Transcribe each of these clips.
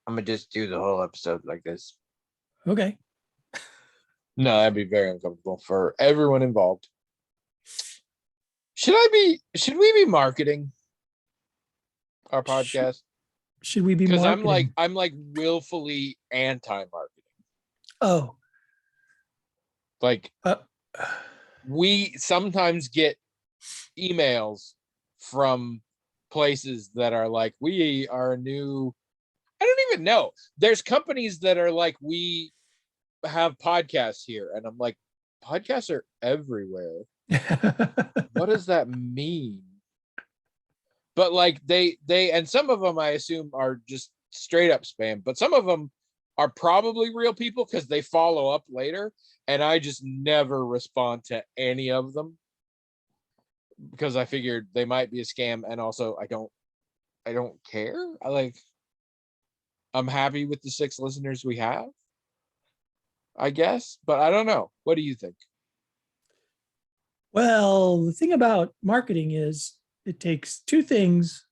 I'm gonna just do the whole episode like this. Okay. No, that'd be very uncomfortable for everyone involved. Should we be marketing our podcast? Should we be Because marketing? I'm like willfully anti-marketing. Oh, Like uh, we sometimes get emails from places that are like, we are a new, I don't even know. There's companies that are like, we have podcasts here. And I'm like, podcasts are everywhere. What does that mean? But like and some of them I assume are just straight up spam, but some of them are probably real people because they follow up later, and I just never respond to any of them because I figured they might be a scam, and also I don't care. I'm happy with the 6 listeners we have, I guess, but I don't know. What do you think? well, the thing about marketing is it takes two things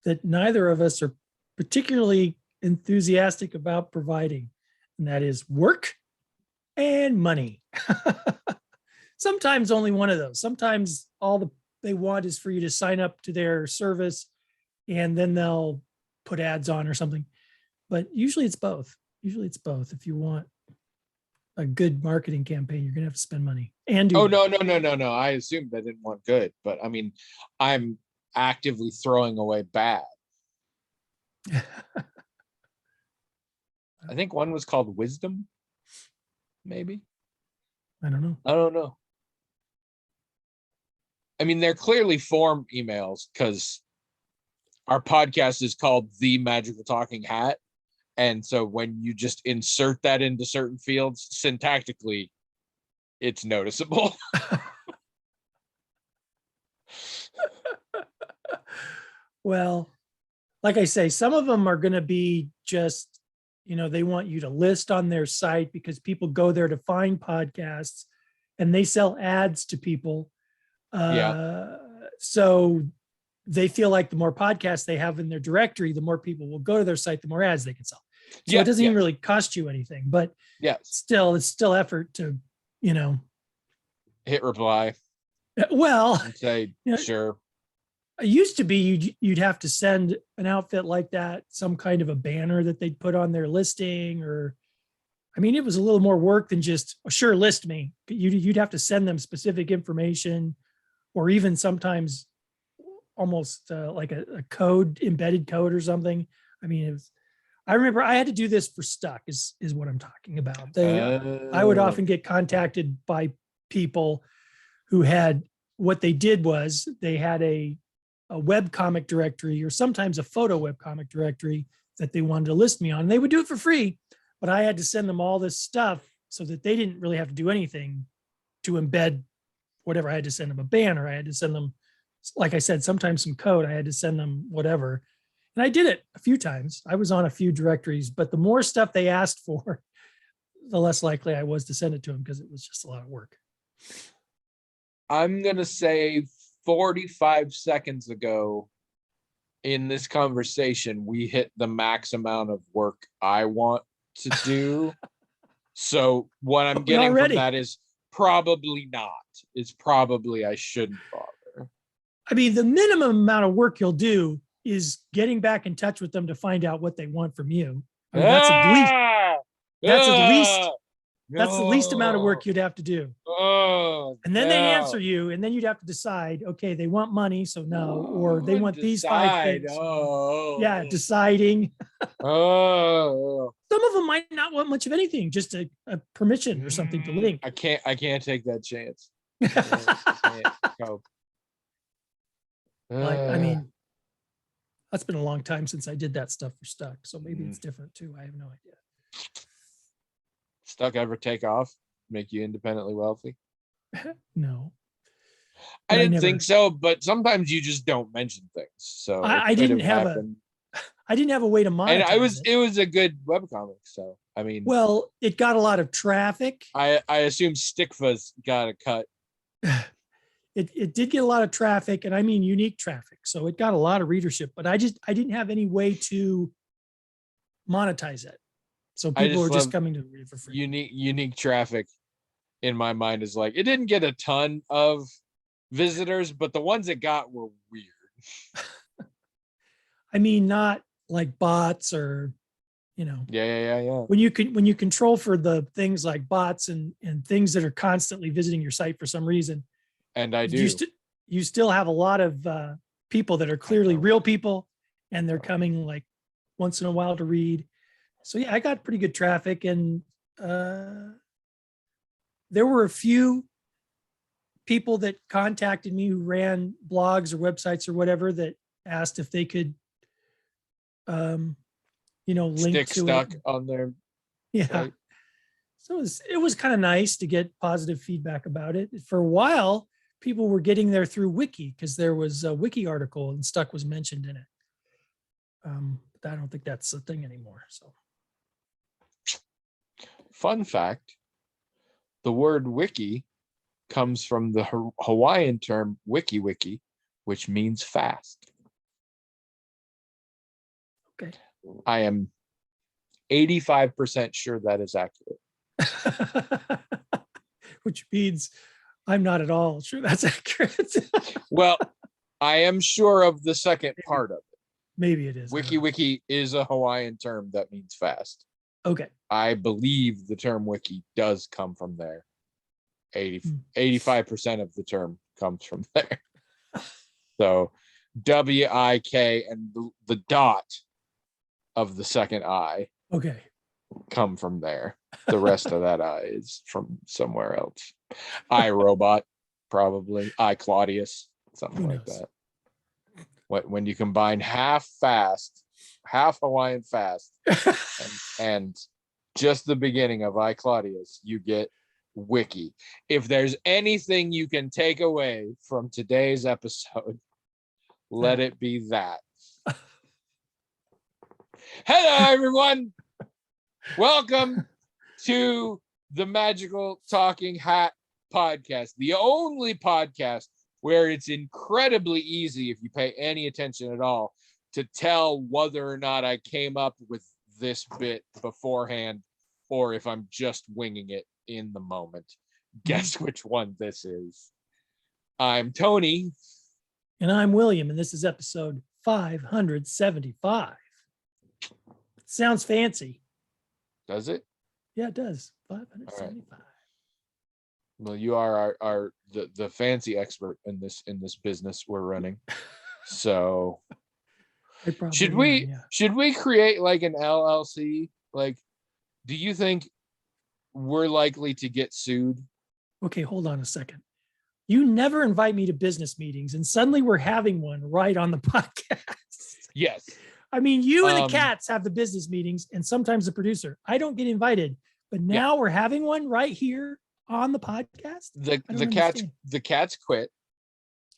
that neither of us are particularly enthusiastic about providing, and that is work and money. Sometimes only one of those. Sometimes they want is for you to sign up to their service and then they'll put ads on or something. But usually it's both. Usually it's both. If you want a good marketing campaign, you're going to have to spend money and do. Oh, no. I assumed they didn't want good, but I mean, I'm actively throwing away bad. I think one was called Wisdom, maybe. I don't know. I don't know. I mean, they're clearly form emails because our podcast is called The Magical Talking Hat. And so when you just insert that into certain fields, syntactically, it's noticeable. Well, like I say, some of them are going to be just, they want you to list on their site because people go there to find podcasts and they sell ads to people. Yeah. So they feel like the more podcasts they have in their directory, the more people will go to their site, the more ads they can sell. So it doesn't even really cost you anything, but yes, it's still effort to, hit reply. Well, And say, sure. It used to be you'd have to send an outfit like that some kind of a banner that they'd put on their listing, or I mean, it was a little more work than just sure list me. You'd have to send them specific information, or even sometimes almost like a code, embedded code or something. I mean, I remember I had to do this for Stuck is what I'm talking about. I would often get contacted by people who had, what they did was they had a web comic directory or sometimes a photo web comic directory that they wanted to list me on. And they would do it for free, but I had to send them all this stuff so that they didn't really have to do anything to embed whatever. I had to send them a banner. I had to send them, like I said, sometimes some code. I had to send them whatever. And I did it a few times. I was on a few directories, but the more stuff they asked for, the less likely I was to send it to them because it was just a lot of work. I'm going to say 45 seconds ago in this conversation, we hit the max amount of work I want to do. So what I'm getting from that is probably not. It's probably I shouldn't bother. I mean, the minimum amount of work you'll do is getting back in touch with them to find out what they want from you. I mean, that's at least that's the least amount of work you'd have to do. And then they'd answer you, and then you'd have to decide, okay, they want money, so no, or they want these 5 things. Yeah, deciding. Some of them might not want much of anything, just a permission or something to link. I can't take that chance. I mean, that's been a long time since I did that stuff for Stuck, so maybe it's different too. I have no idea. Stuck ever take off, make you independently wealthy? No, I didn't think so, but sometimes you just don't mention things. So I didn't have a way to monetize. And it was a good webcomic. So I mean, well, it got a lot of traffic. I assume Stickfa's got a cut. It did get a lot of traffic, and I mean unique traffic. So it got a lot of readership, but I didn't have any way to monetize it. So I people just are just love coming to read it for free. unique traffic in my mind is like, it didn't get a ton of visitors, but the ones it got were weird. I mean, not like bots or, Yeah. when you control for the things like bots and things that are constantly visiting your site for some reason, And I you, do. you still have a lot of people that are clearly know. real people, and they're coming like once in a while to read. So yeah, I got pretty good traffic, and there were a few people that contacted me who ran blogs or websites or whatever that asked if they could, link Stick to stuck it. on their Yeah. site. So it was kind of nice to get positive feedback about it. For a while, people were getting there through Wiki because there was a Wiki article and Stuck was mentioned in it. But I don't think that's a thing anymore. So Fun fact, the word wiki comes from the Hawaiian term wiki wiki, which means fast. okay. I am 85% sure that is accurate. Which means I'm not at all sure that's accurate. Well, I am sure of the second part of it. Maybe it is. Wiki wiki is a Hawaiian term that means fast. Okay. I believe the term wiki does come from there. 85% of the term comes from there. So WIK and the dot of the second I Okay. come from there. The rest of that I is from somewhere else. I Robot, probably. I Claudius, something Who like knows? that. When you combine half fast, half Hawaiian fast, and just the beginning of I Claudius, you get wiki. If there's anything you can take away from today's episode, let it be that. Hello, everyone. Welcome to the Magical Talking Hat podcast, the only podcast where it's incredibly easy, if you pay any attention at all, to tell whether or not I came up with this bit beforehand or if I'm just winging it in the moment. Guess which one this is. I'm Tony. And I'm William, and this is episode 575. Sounds fancy. Does it? Yeah, it does. 575. Well, you are the fancy expert in this business we're running. So should we create like an LLC? Like, do you think we're likely to get sued? Okay, hold on a second. You never invite me to business meetings, and suddenly we're having one right on the podcast. Yes. I mean, you and the cats have the business meetings, and sometimes the producer. I don't get invited, but now we're having one right here on the podcast. The cats quit.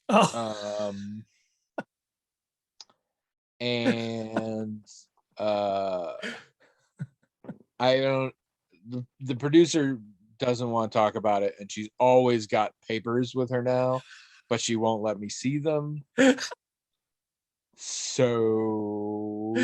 Oh. And I don't. The producer doesn't want to talk about it, and she's always got papers with her now, but she won't let me see them. So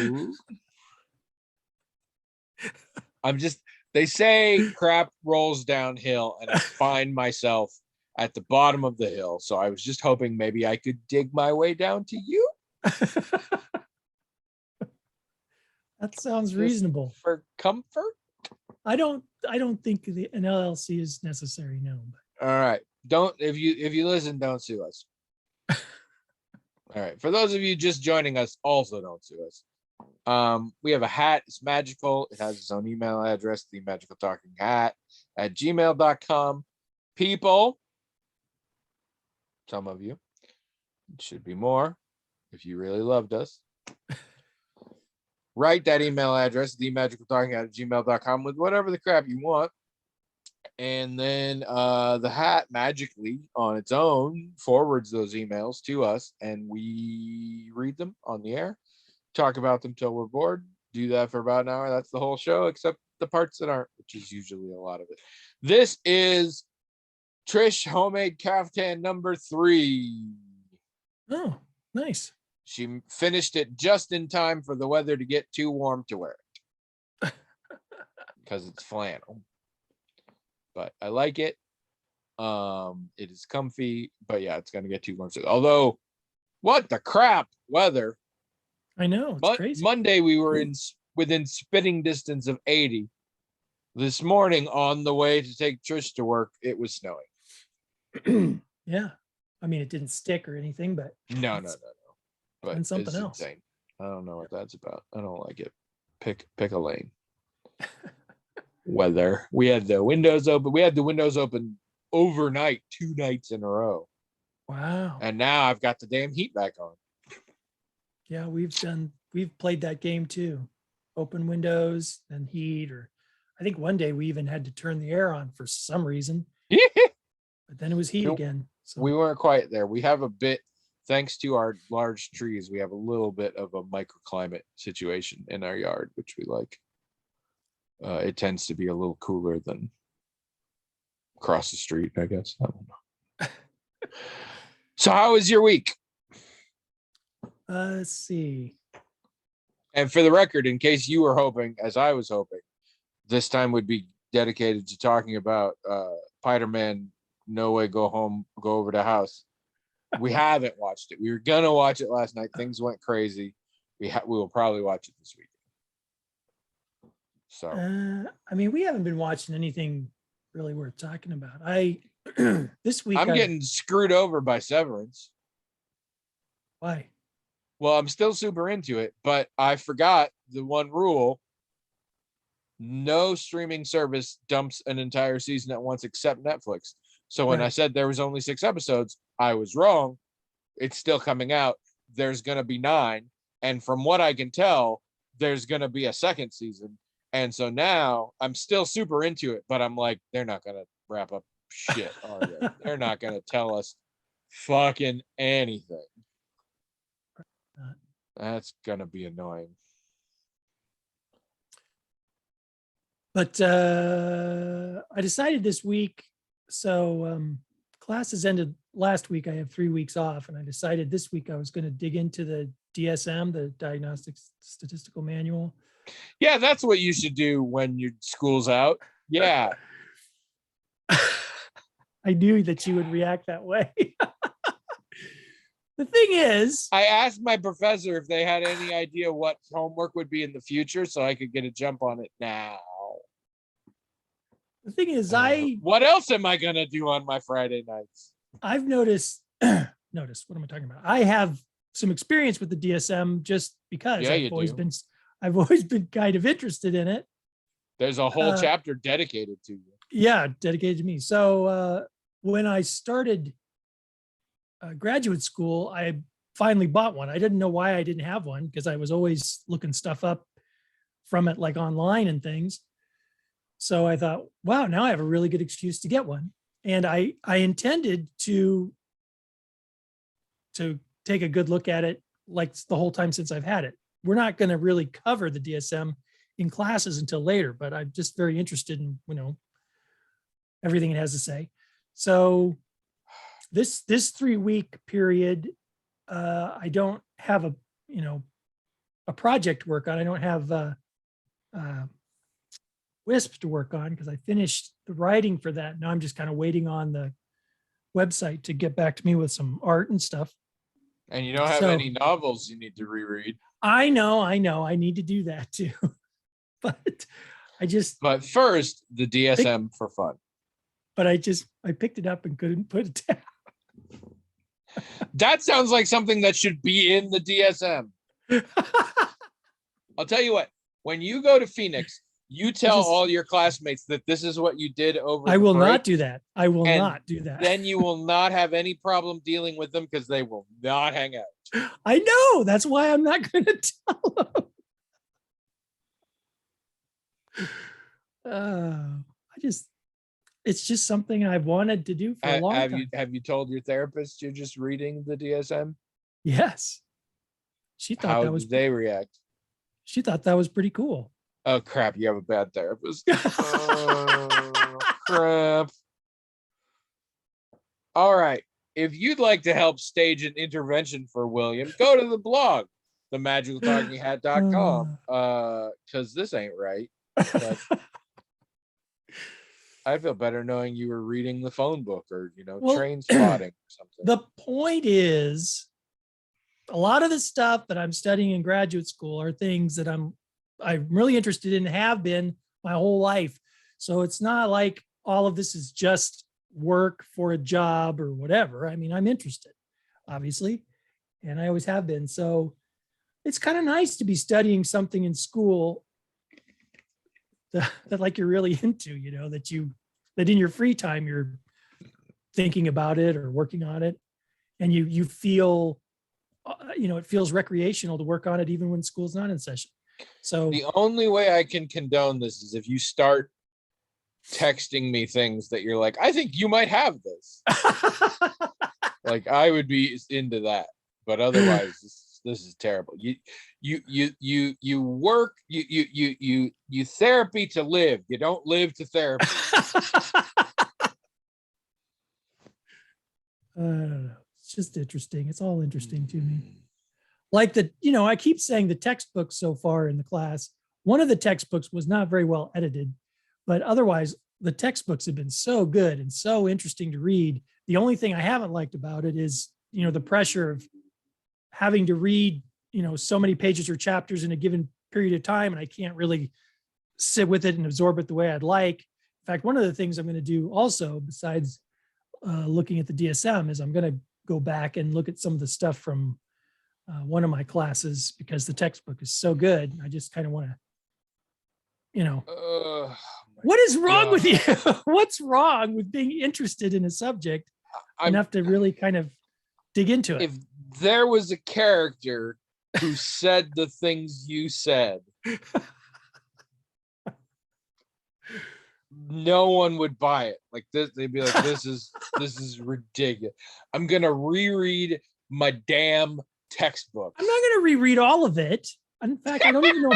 they say crap rolls downhill, and I find myself at the bottom of the hill. So I was just hoping maybe I could dig my way down to you. That sounds reasonable. For comfort. I don't think an LLC is necessary. No. All right. If you listen, don't sue us. All right. For those of you just joining us, also don't sue us. We have a hat. It's magical. It has its own email address, the magical talking hat at gmail.com. People, some of you, it should be more if you really loved us. Write that email address, themagicaltalking@gmail.com, with whatever the crap you want. And then the hat magically on its own forwards those emails to us, and we read them on the air, talk about them till we're bored, do that for about an hour. That's the whole show, except the parts that aren't, which is usually a lot of it. This is Trish Homemade Caftan number 3. Oh, nice. She finished it just in time for the weather to get too warm to wear it. because it's flannel. But I like it. It is comfy, but yeah, it's gonna get too warm. Although, what the crap weather. I know, it's crazy. Monday we were within spitting distance of 80. This morning on the way to take Trish to work, it was snowing. Yeah. I mean, it didn't stick or anything, but No. But and something it's else. insane. I don't know what that's about. I don't like it. Pick a lane. Weather. We had the windows open. We had the windows open overnight 2 nights in a row. Wow. And now I've got the damn heat back on. Yeah, we've played that game too. Open windows and heat, or I think one day we even had to turn the air on for some reason, but then it was heat Nope. again. So We weren't quite there. We have a bit, thanks to our large trees, we have a little bit of a microclimate situation in our yard, which we like. It tends to be a little cooler than across the street, I guess. I don't know. So how was your week? let's see. And for the record, in case you were hoping, as I was hoping, this time would be dedicated to talking about Spider-Man No Way Go Home, Go Over the House. We haven't watched it. We were gonna watch it last night. Things went crazy. We will probably watch it this week. So I mean, we haven't been watching anything really worth talking about. This week I'm getting screwed over by Severance. why? Well, I'm still super into it, but I forgot the one rule. No streaming service dumps an entire season at once except Netflix. So when I Right. said there was only 6 episodes, I was wrong. It's still coming out. There's going to be 9. And from what I can tell, there's going to be a second season. And so now I'm still super into it, but I'm like, they're not going to wrap up shit, are they? They're not going to tell us fucking anything. That's going to be annoying. But I decided this week. So classes ended last week. I have 3 weeks off, and I decided this week I was going to dig into the DSM, the Diagnostic Statistical Manual. Yeah, that's what you should do when your school's out. Yeah. I knew that you would react that way. The thing is, I asked my professor if they had any idea what homework would be in the future so I could get a jump on it now. the thing is, What else am I gonna do on my Friday nights? I've noticed, what am I talking about? I have some experience with the DSM just because Yeah, you I've always been kind of interested in it. There's a whole chapter dedicated to you. Yeah, dedicated to me. So when I started graduate school, I finally bought one. I didn't know why I didn't have one because I was always looking stuff up from it, like online and things. So I thought, wow, now I have a really good excuse to get one. And I intended to take a good look at it, like the whole time since I've had it. We're not going to really cover the DSM in classes until later, but I'm just very interested in, everything it has to say. So this 3-week period, I don't have a project to work on. I don't have WISP to work on because I finished the writing for that. Now I'm just kind of waiting on the website to get back to me with some art and stuff. And you don't have any novels you need to reread. I know. I need to do that too. But But first, the DSM for fun. But I picked it up and couldn't put it down. That sounds like something that should be in the DSM. I'll tell you what, when you go to Phoenix, you tell all your classmates that this is what you did over. I will not do that. I will not do that. Then you will not have any problem dealing with them because they will not hang out. I know. That's why I'm not going to tell them. It's just something I've wanted to do for a long time. Have you told your therapist you're just reading the DSM? Yes. She thought How that was. Did they react? She thought that was pretty cool. Oh crap! You have a bad therapist. Oh crap! All right. If you'd like to help stage an intervention for William, go to the blog, themagicaltalkinghat.com. Because this ain't right. But I feel better knowing you were reading the phone book or, Well, train spotting or something. the point is, a lot of the stuff that I'm studying in graduate school are things that I'm really interested in, have been my whole life. So it's not like all of this is just work for a job or whatever. I mean, I'm interested, obviously, and I always have been. So it's kind of nice to be studying something in school that like you're really into, that in your free time you're thinking about it or working on it, and you feel, it feels recreational to work on it even when school's not in session. So The only way I can condone this is if you start texting me things that you're like, I think you might have this. Like, I would be into that, but otherwise, this is terrible. You work, you therapy to live. You don't live to therapy. It's just interesting. It's all interesting to me. Like I keep saying the textbooks so far in the class, one of the textbooks was not very well edited, but otherwise the textbooks have been so good and so interesting to read. The only thing I haven't liked about it is, the pressure of having to read, so many pages or chapters in a given period of time. And I can't really sit with it and absorb it the way I'd like. In fact, one of the things I'm going to do also, besides looking at the DSM, is I'm going to go back and look at some of the stuff from one of my classes, because the textbook is so good. I just kind of want to, what is wrong with you? What's wrong with being interested in a subject enough to really kind of dig into it? If there was a character who said the things you said, no one would buy it. Like this, they'd be like, this is ridiculous. I'm gonna reread my damn textbook. I'm not gonna reread all of it. In fact, I don't even know.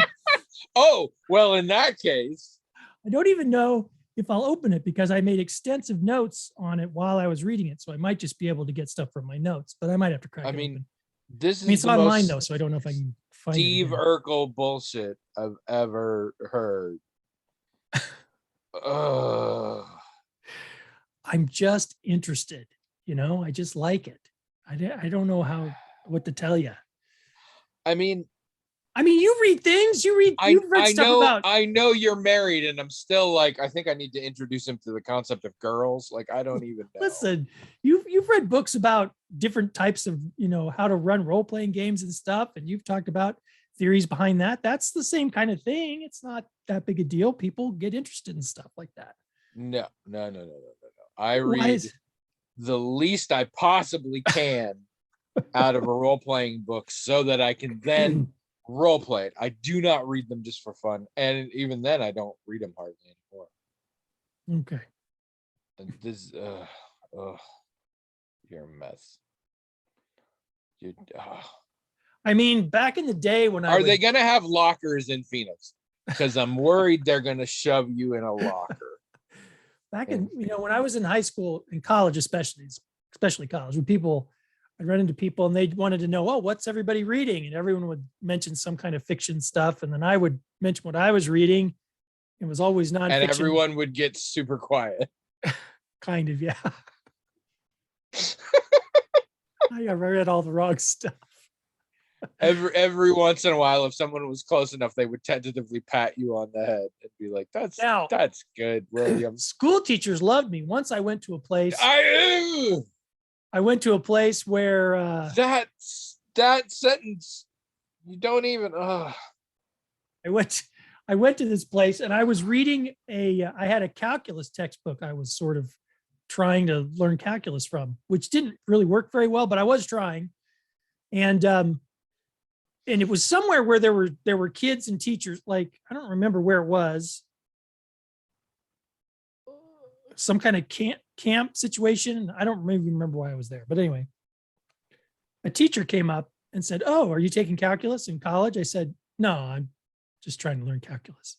Oh, well, in that case, I don't even know if I'll open it, because I made extensive notes on it while I was reading it. So I might just be able to get stuff from my notes, but I might have to crack it open. This is it's online though, so I don't know if I can find Steve it again. Urkel bullshit I've ever heard. I'm just interested, I just like it. I don't know what to tell you. I mean, you read things. You've read stuff about. I know you're married, and I'm still like, I think I need to introduce him to the concept of girls. Like, I don't even know. Listen, you've read books about different types of, how to run role-playing games and stuff, and you've talked about theories behind that. That's the same kind of thing. It's not that big a deal. People get interested in stuff like that. No. I read the least I possibly can out of a role-playing book so that I can then role play it. I do not read them just for fun, and even then I don't read them hardly anymore. Okay. And this you're a mess. Back in the day when are they gonna have lockers in Phoenix? Because I'm worried they're gonna shove you in a locker. Back in, when I was in high school and college, especially college, when I'd run into people and they wanted to know, what's everybody reading? And everyone would mention some kind of fiction stuff. And then I would mention what I was reading. It was always nonfiction. And everyone would get super quiet. Kind of, yeah. I read all the wrong stuff. Every once in a while, if someone was close enough, they would tentatively pat you on the head and be like, that's good, William. School teachers loved me. Once I went to a place. I went to a place where that sentence, you don't even. I went to this place and I was reading I had a calculus textbook. I was sort of trying to learn calculus from, which didn't really work very well, but I was trying. And it was somewhere where there were kids and teachers. Like, I don't remember where it was. Some kind of camp situation. I don't even remember why I was there, but anyway, a teacher came up and said, "Oh, are you taking calculus in college?" I said, "No, I'm just trying to learn calculus."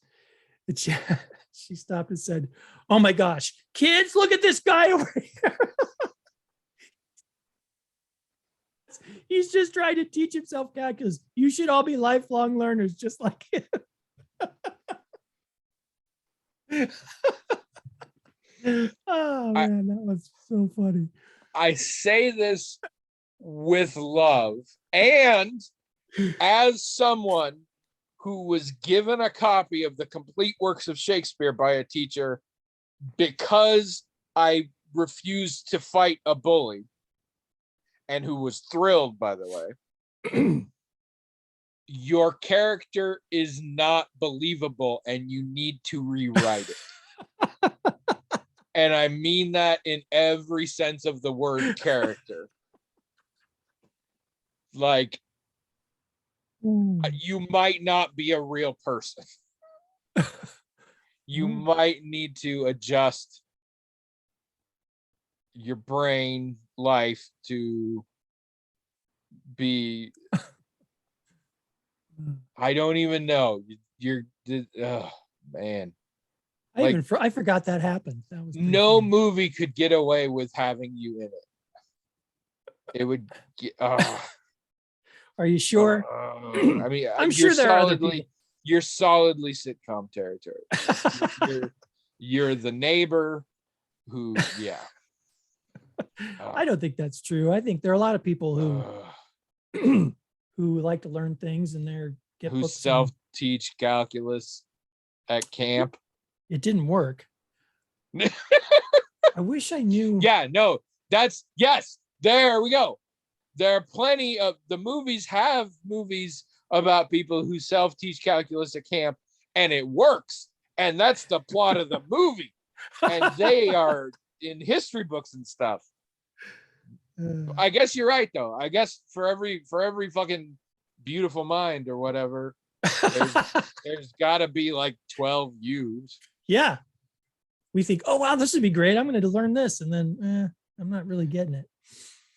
And she stopped and said, "Oh my gosh, kids, look at this guy over here. He's just trying to teach himself calculus. You should all be lifelong learners just like him." Oh I, man, that was so funny. I say this with love and as someone who was given a copy of the complete works of Shakespeare by a teacher because I refused to fight a bully, and who was thrilled, by the way, your character is not believable and you need to rewrite it. And I mean that in every sense of the word character. Like, you might not be a real person. You might need to adjust your brain life to be, I don't even know. You're oh man. Like, I forgot that happened. That was pretty no funny. movie could get away with having you in it. It would get, Are you sure? I mean, I'm sure there are other people. you're solidly sitcom territory. You're the neighbor who, yeah. I don't think that's true. I think there are a lot of people who who like to learn things and they're get who books. self-teach calculus at camp. It didn't work. I wish I knew. Yeah, no, that's yes. There we go. There are plenty of the movies have movies about people who self-teach calculus at camp, and it works. And that's the plot of the movie. And they are in history books and stuff. I guess you're right though. I guess for every fucking beautiful mind or whatever, there's gotta be like 12 U's. Yeah. We think, oh wow, this would be great. I'm going to learn this. And then I'm not really getting it.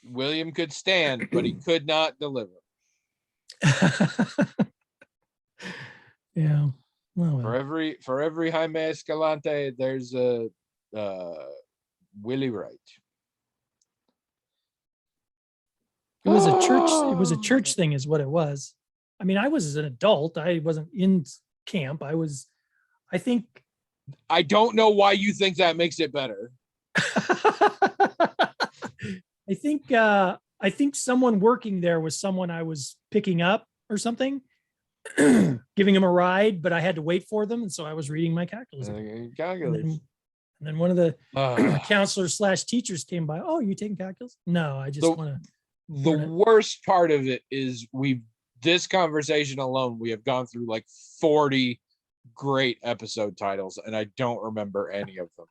William could stand, but he could not deliver. Yeah. Well, For every Jaime Escalante, there's a Willie Wright. it was a church thing is what it was. I mean, I was an adult. I wasn't in camp. I think I don't know why you think that makes it better. I think someone working there was someone I was picking up or something, giving them a ride, but I had to wait for them, and so I was reading my calculus. And then one of the counselors / teachers came by. Oh, you taking calculus? No, I just want to. The worst part of it is this conversation alone, we have gone through like 40 great episode titles, and I don't remember any of them.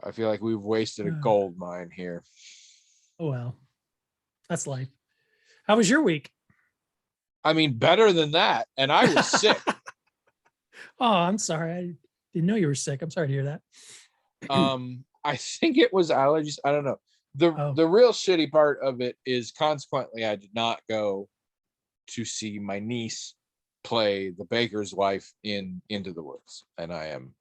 I feel like we've wasted a gold mine here. Oh well, that's life. How was your week? I mean, better than that. And I was sick. Oh, I'm sorry. I didn't know you were sick. I'm sorry to hear that. I think it was allergies. I don't know. The real shitty part of it is consequently I did not go to see my niece play the baker's wife in Into the Woods, and I am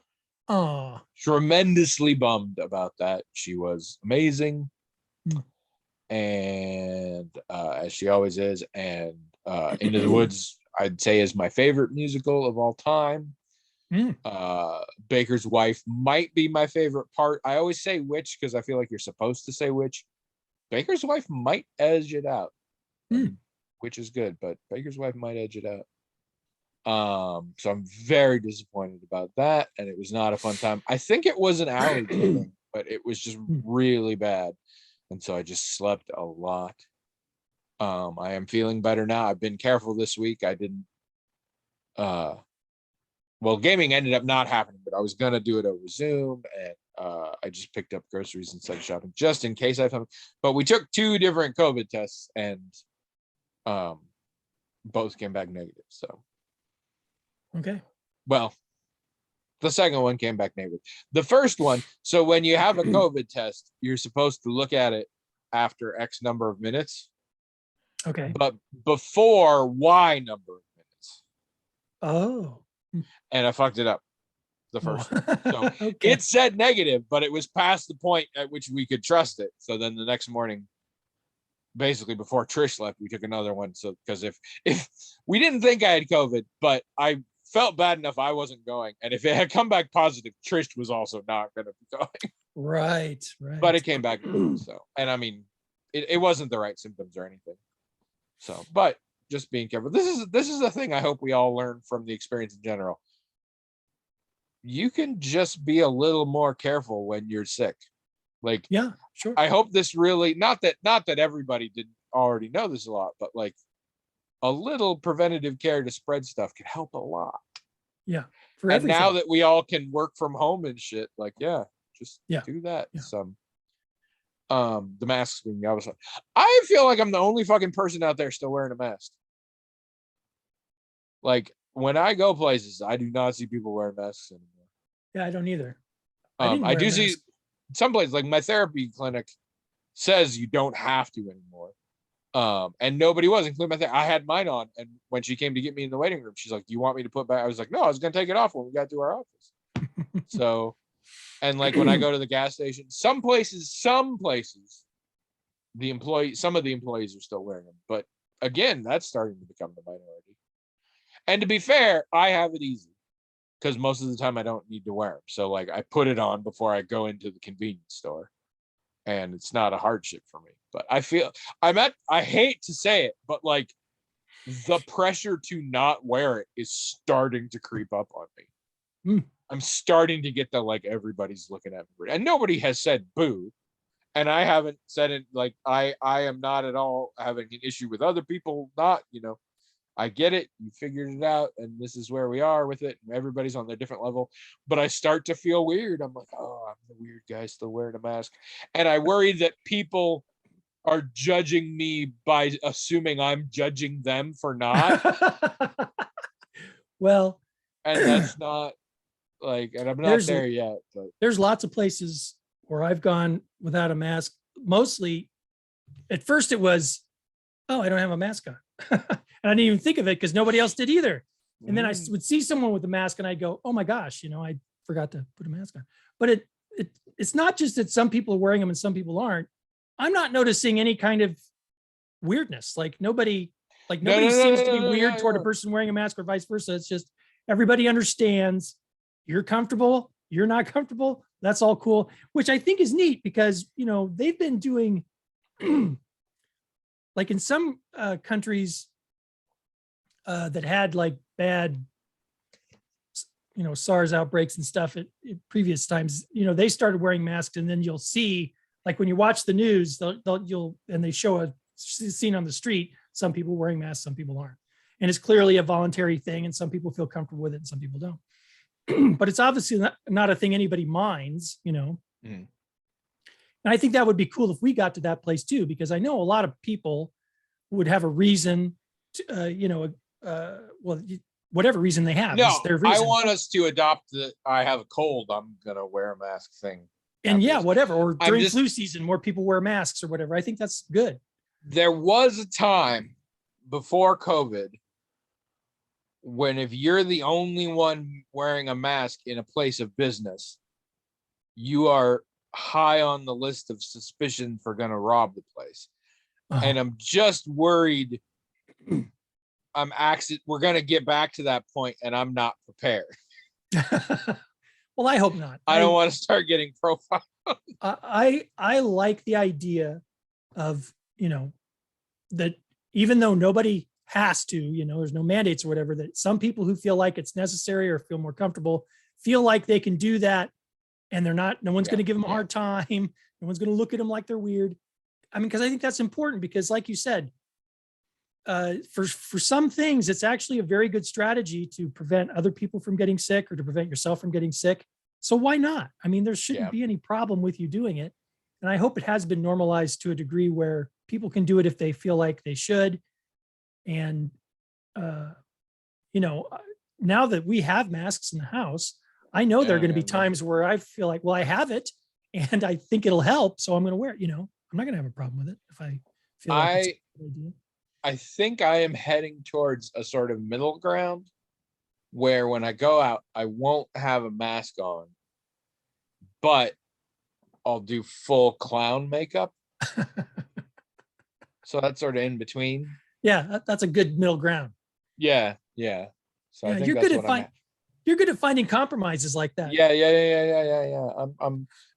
tremendously bummed about that. She was amazing, and as she always is, and Into the Woods I'd say is my favorite musical of all time. Baker's Wife might be my favorite part. I always say which because I feel like you're supposed to say which. Baker's Wife might edge it out, which is good, but Baker's Wife might edge it out. So I'm very disappointed about that, and it was not a fun time. I think it was an allergy thing, but it was just really bad, and so I just slept a lot. I am feeling better now. I've been careful this week. I didn't well, gaming ended up not happening, but I was gonna do it over Zoom, and I just picked up groceries instead of shopping just in case I found. But we took 2 different COVID tests, and both came back negative. So okay. Well, the second one came back negative. The first one. So when you have a COVID test, you're supposed to look at it after X number of minutes. Okay. But before Y number of minutes. Oh. And I fucked it up the first one. So okay. it said negative, but it was past the point at which we could trust it. So then the next morning, basically before Trish left, we took another one. So because if we didn't think I had COVID, but I felt bad enough I wasn't going. And if it had come back positive, Trish was also not going to be going. Right. But it came back. So, and I mean, it wasn't the right symptoms or anything. So, but just being careful. This is a thing I hope we all learn from the experience in general. You can just be a little more careful when you're sick. Like, Yeah, sure. I hope this really, not that everybody didn't already know this a lot, but like a little preventative care to spread stuff can help a lot. Yeah. For And everything. now that we all can work from home and shit, like, yeah, just do that. Yeah. The masks thing, I feel like I'm the only fucking person out there still wearing a mask. Like, when I go places, I do not see people wearing masks anymore. Yeah, I don't either. I do see some places, like my therapy clinic says you don't have to anymore. And nobody was, including my I had mine on, and when she came to get me in the waiting room, she's like, "Do you want me to put back?" I was like, "No, I was gonna take it off when we got to our office." So, and like when I go to the gas station, some places, some of the employees are still wearing them, but again, that's starting to become the minority. And to be fair, I have it easy because most of the time I don't need to wear them. So like I put it on before I go into the convenience store, and it's not a hardship for me. But I feel I hate to say it, but like the pressure to not wear it is starting to creep up on me. I'm starting to get the like everybody's looking at me, and nobody has said boo, and I haven't said it. Like I am not at all having an issue with other people not, I get it. You figured it out, and this is where we are with it. And everybody's on their different level, but I start to feel weird. I'm like, oh, I'm the weird guy still wearing a mask, and I worry that people are judging me by assuming I'm judging them for not. Well, and that's not like, and I'm not there yet. But there's lots of places where I've gone without a mask. Mostly, at first it was, oh, I don't have a mask on. And I didn't even think of it because nobody else did either. And then I would see someone with a mask and I go, oh my gosh, I forgot to put a mask on. But it's not just that some people are wearing them and some people aren't. I'm not noticing any kind of weirdness. Like nobody seems to be weird toward a person wearing a mask or vice versa. It's just everybody understands you're comfortable, you're not comfortable. That's all cool, which I think is neat because, they've been doing like in some countries that had like bad, SARS outbreaks and stuff at previous times, they started wearing masks, and then you'll see, like when you watch the news, they show a scene on the street, some people wearing masks, some people aren't. And it's clearly a voluntary thing, and some people feel comfortable with it and some people don't. But it's obviously not a thing anybody minds, And I think that would be cool if we got to that place too, because I know a lot of people would have a reason to, whatever reason they have. No, their reason. I want us to adopt the I have a cold, I'm going to wear a mask thing. And yeah, whatever. Or during flu season, more people wear masks or whatever. I think that's good. There was a time before COVID when if you're the only one wearing a mask in a place of business, you are high on the list of suspicion for going to rob the place. And I'm just worried we're going to get back to that point and I'm not prepared. Well, I hope not. I don't want to start getting profiled. I like the idea of, that even though nobody has to, there's no mandates or whatever, that some people who feel like it's necessary or feel more comfortable feel like they can do that, and no one's going to give them a hard time. No one's going to look at them like they're weird. I mean, because I think that's important, because like you said, for some things, it's actually a very good strategy to prevent other people from getting sick or to prevent yourself from getting sick. So why not? I mean, there shouldn't be any problem with you doing it. And I hope it has been normalized to a degree where people can do it if they feel like they should. And, now that we have masks in the house, I know there are going to be times where I feel like, well, I have it and I think it'll help, so I'm going to wear it. I'm not going to have a problem with it if I feel like it's a good idea. I think I am heading towards a sort of middle ground where when I go out, I won't have a mask on, but I'll do full clown makeup. So that's sort of in between. Yeah, that's a good middle ground. Yeah. So I Yeah, think you're that's good at what I'm find at. you're good at finding compromises like that. Yeah.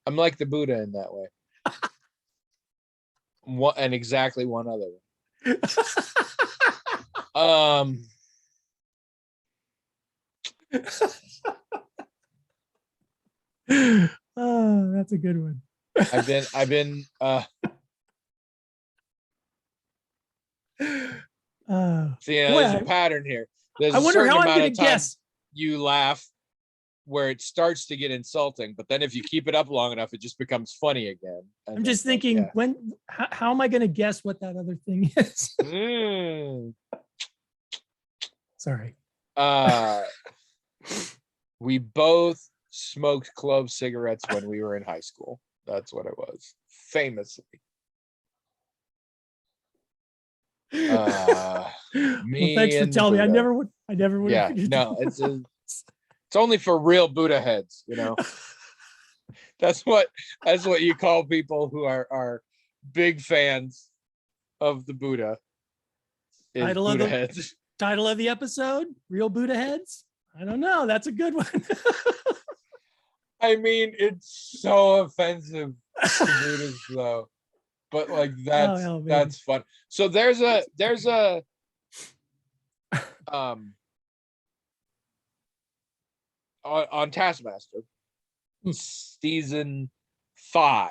I'm like the Buddha in that way. And exactly one other one. Oh, that's a good one. I've been see, Boy, there's a pattern here. There's I a wonder certain how I'm amount going of to time guess. you laugh where it starts to get insulting, but then if you keep it up long enough, it just becomes funny again. And I'm then, just like, thinking, yeah. how am I going to guess what that other thing is? Mm. Sorry. We both smoked clove cigarettes when we were in high school. That's what it was, famously. Well, Me thanks for and the telling me. Buddha. I never would have Yeah, figured no, that. it's only for real Buddha heads, you know. That's what you call people who are big fans of the Buddha, is Title of Buddha the heads. title of the episode: Real Buddha Heads. I don't know. That's a good one. I mean, it's so offensive to Buddhists though, but like Oh hell, maybe. that's fun. So there's a um on Taskmaster season 5,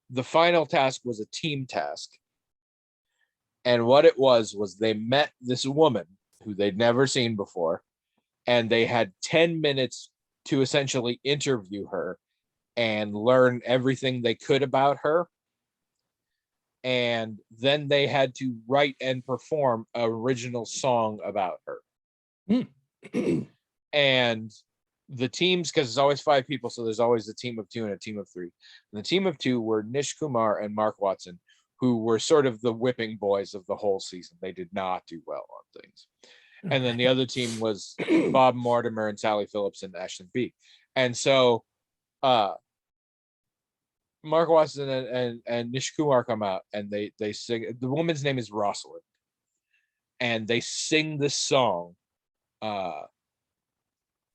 the final task was a team task. And what it was they met this woman who they'd never seen before, and they had 10 minutes to essentially interview her and learn everything they could about her. And then they had to write and perform an original song about her. And the teams, because it's always 5 people, so there's always a team of 2 and a team of 3. And the team of 2 were Nish Kumar and Mark Watson, who were sort of the whipping boys of the whole season. They did not do well on things. Okay. And then the other team was Bob Mortimer and Sally Phillips and Ashlyn B. And so Mark Watson and Nish Kumar come out and they sing. The woman's name is Rosalind. And they sing this song.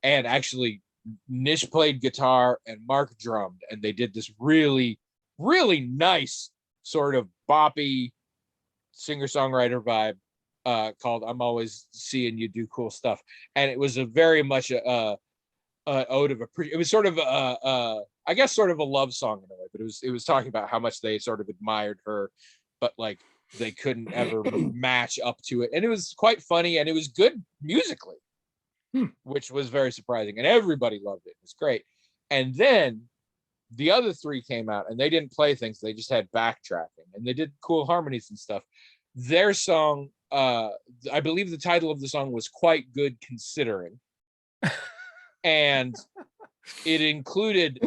And actually, Nish played guitar and Mark drummed, and they did this really, really nice sort of boppy singer-songwriter vibe called "I'm Always Seeing You Do Cool Stuff," and it was a very much a ode of it was sort of I guess sort of a love song in a way, but it was talking about how much they sort of admired her, but like they couldn't ever match up to it, and it was quite funny and it was good musically. Which was very surprising, and everybody loved it. It was great. And then the other 3 came out, and they didn't play things; they just had backtracking, and they did cool harmonies and stuff. Their song, I believe, the title of the song was "Quite Good Considering," and it included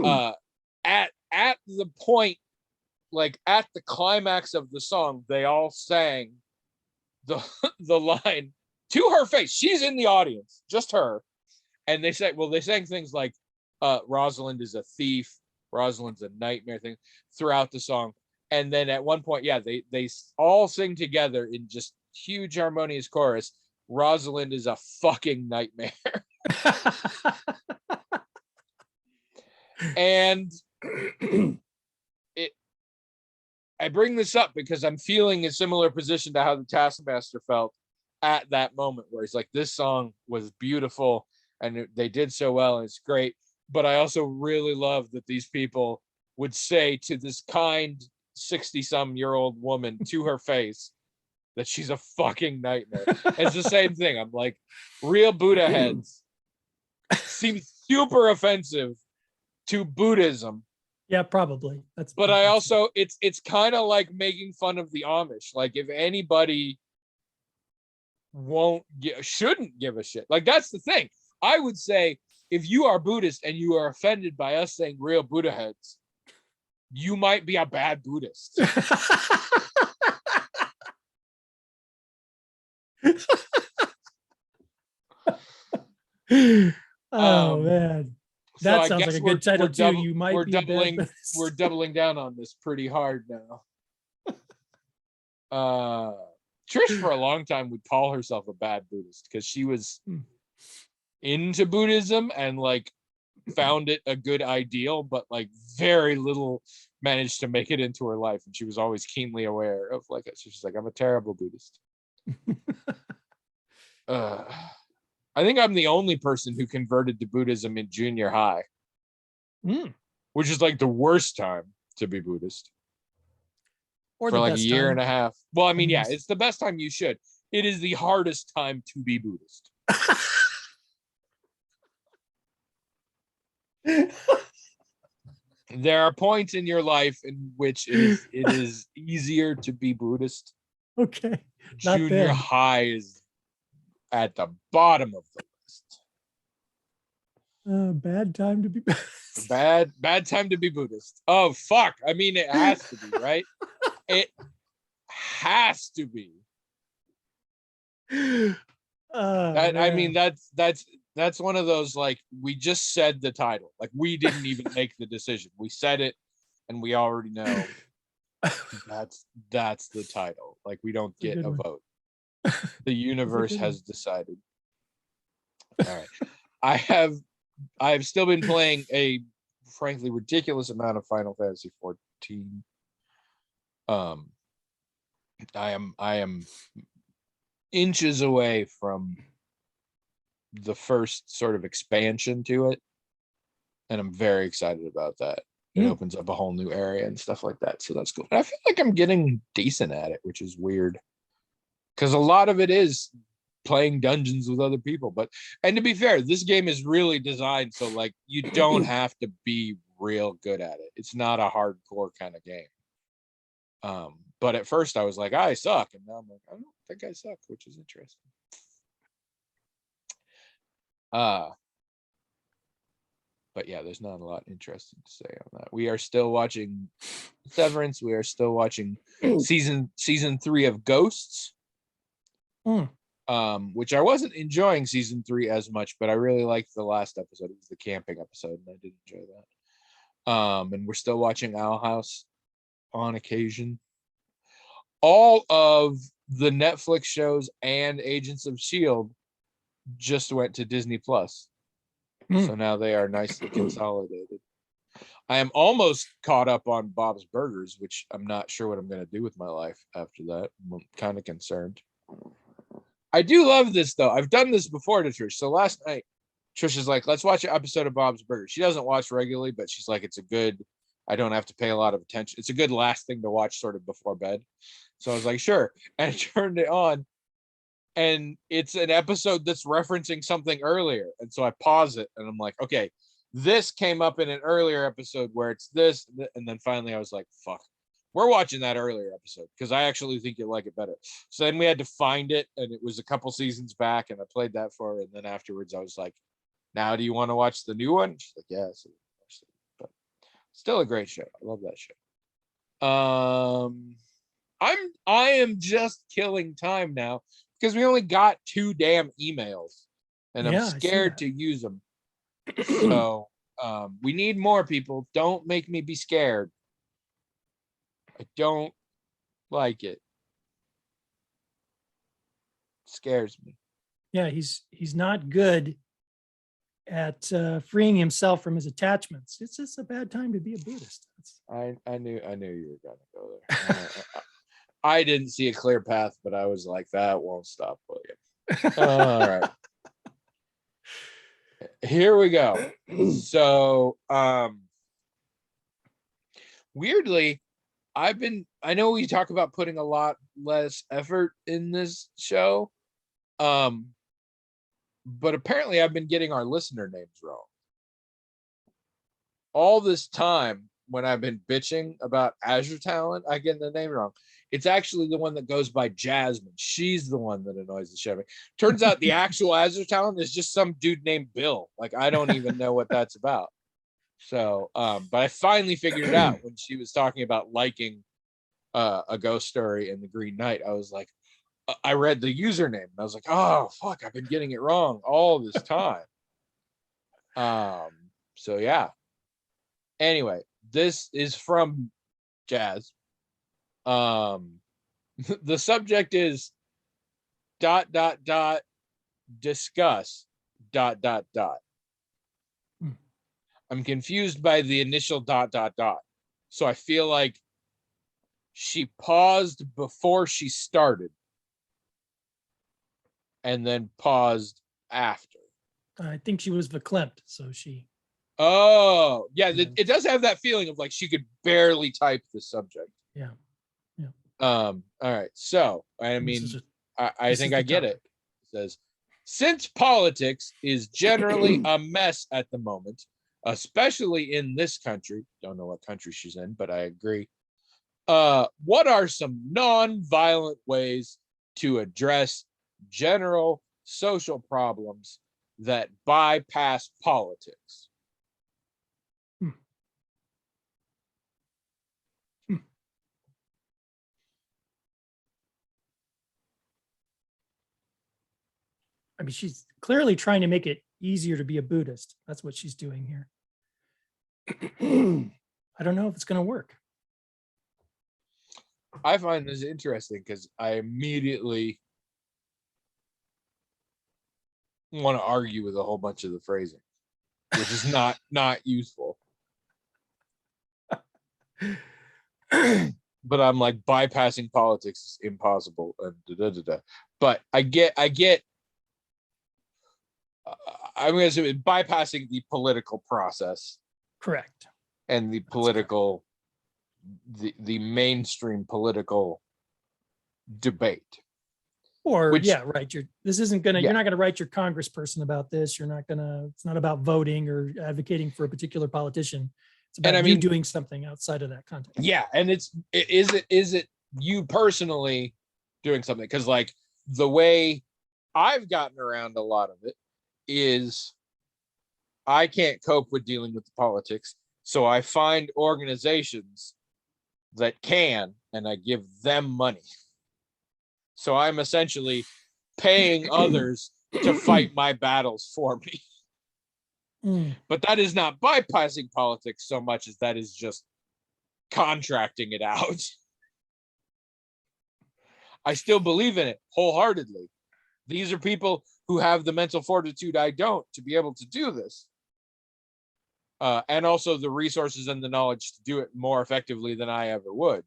at the point, like at the climax of the song, they all sang the line to her face. She's in the audience, just her. And they sang things like Rosalind is a thief, Rosalind's a nightmare thing throughout the song. And then at one point, yeah, they all sing together in just huge harmonious chorus. Rosalind is a fucking nightmare. And I bring this up because I'm feeling a similar position to how the Taskmaster felt at that moment, where it's like, this song was beautiful and they did so well and it's great, but I also really love that these people would say to this kind 60-some-year-old woman to her face that she's a fucking nightmare. It's the same thing. I'm like, real Buddha heads seem super offensive to Buddhism. Yeah, probably. But I also, it's kind of like making fun of the Amish. Like, if anybody shouldn't give a shit, like, that's the thing. I would say, if you are Buddhist and you are offended by us saying real Buddha heads, you might be a bad Buddhist. Oh man, that so sounds like a good title too. You might be we're doubling down on this pretty hard now. Trish for a long time would call herself a bad Buddhist because she was Hmm. into Buddhism and like found it a good ideal, but like very little managed to make it into her life. And she was always keenly aware of like, she's like, I'm a terrible Buddhist. I think I'm the only person who converted to Buddhism in junior high, Mm. which is like the worst time to be Buddhist. Or For the like a best year time. and a half. Well, I mean, yeah, Yes. it's the best time you should. It is the hardest time to be Buddhist. There are points in your life in which it is easier to be Buddhist. Okay. Not Junior then. high is at the bottom of the list. Bad time to be Bad time to be Buddhist. Oh fuck. I mean, it has to be, right? It has to be. I mean, that's one of those, like, we just said the title. Like, we didn't even make the decision. We said it and we already know that's the title. Like, we don't get a vote. The universe has decided. All right. I have still been playing a frankly ridiculous amount of Final Fantasy 14. I am inches away from the first sort of expansion to it, and I'm very excited about that. It opens up a whole new area and stuff like that, so that's cool. And I feel like I'm getting decent at it, which is weird because a lot of it is playing dungeons with other people. And to be fair, this game is really designed so like you don't have to be real good at it. It's not a hardcore kind of game. But at first I was like, I suck, and now I'm like, I don't think I suck, which is interesting. But yeah, there's not a lot interesting to say on that. We are still watching Severance. We are still watching season 3 of Ghosts. Which I wasn't enjoying season 3 as much, but I really liked the last episode. It was the camping episode, and I did enjoy that. And we're still watching Owl House on occasion. All of the Netflix shows and Agents of S.H.I.E.L.D. just went to Disney Plus. So now they are nicely consolidated. I am almost caught up on Bob's Burgers, which I'm not sure what I'm going to do with my life after that. I'm kind of concerned. I do love this, though. I've done this before to Trish. So last night, Trish is like, let's watch an episode of Bob's Burgers. She doesn't watch regularly, but she's like, it's a good, I don't have to pay a lot of attention. It's a good last thing to watch sort of before bed. So I was like, sure. And I turned it on. And it's an episode that's referencing something earlier. And so I pause it and I'm like, okay, this came up in an earlier episode where it's this. And then finally I was like, fuck, we're watching that earlier episode because I actually think you'll like it better. So then we had to find it, and it was a couple seasons back, and I played that for her. And then afterwards I was like, now do you want to watch the new one? She's like, yeah. So, but still a great show. I love that show. I am just killing time now because we only got 2 damn emails, and I'm scared to use them. So we need more people. Don't make me be scared. I don't like it. Scares me. Yeah, he's not good at freeing himself from his attachments. It's just a bad time to be a Buddhist. I knew you were gonna go there. I didn't see a clear path, but I was like, that won't stop William. All right. Here we go. So weirdly, I know we talk about putting a lot less effort in this show. But apparently I've been getting our listener names wrong. All this time when I've been bitching about Azure Talent, I get the name wrong. It's actually the one that goes by Jasmine. She's the one that annoys the shit out of me. Turns out the actual Azure Talent is just some dude named Bill. Like, I don't even know what that's about. So, but I finally figured it out when she was talking about liking a ghost story in the Green Knight. I was like, I read the username and I was like, oh fuck, I've been getting it wrong all this time. So yeah. Anyway, this is from Jazz. The subject is dot dot dot discuss dot dot dot. Hmm. I'm confused by the initial dot dot dot. So I feel like she paused before she started and then paused after. I think she was verklempt, so she. Oh, yeah, Yeah. it does have that feeling of like she could barely type the subject. Yeah. Yeah. All right. So, I This mean, is I this think is I the get it. topic. It says, since politics is generally a mess at the moment, especially in this country, don't know what country she's in, but I agree. What are some non-violent ways to address general social problems that bypass politics? Hmm. Hmm. I mean, she's clearly trying to make it easier to be a Buddhist. That's what she's doing here. I don't know if it's going to work. I find this interesting because I immediately want to argue with a whole bunch of the phrasing, which is not useful. But I'm like, bypassing politics is impossible, and da, da, da, da. But I get. I'm going to say bypassing the political process Correct. and the political, the mainstream political debate. Or Which, yeah, right. This isn't gonna. yeah. You're not gonna write your congressperson about this. You're not gonna. It's not about voting or advocating for a particular politician. It's about And I you mean, doing something outside of that context. yeah, and is it you personally doing something? Because like the way I've gotten around a lot of it is I can't cope with dealing with the politics, so I find organizations that can, and I give them money. So I'm essentially paying others to fight my battles for me. Mm. But that is not bypassing politics so much as that is just contracting it out. I still believe in it wholeheartedly. These are people who have the mental fortitude I don't to be able to do this. And also the resources and the knowledge to do it more effectively than I ever would.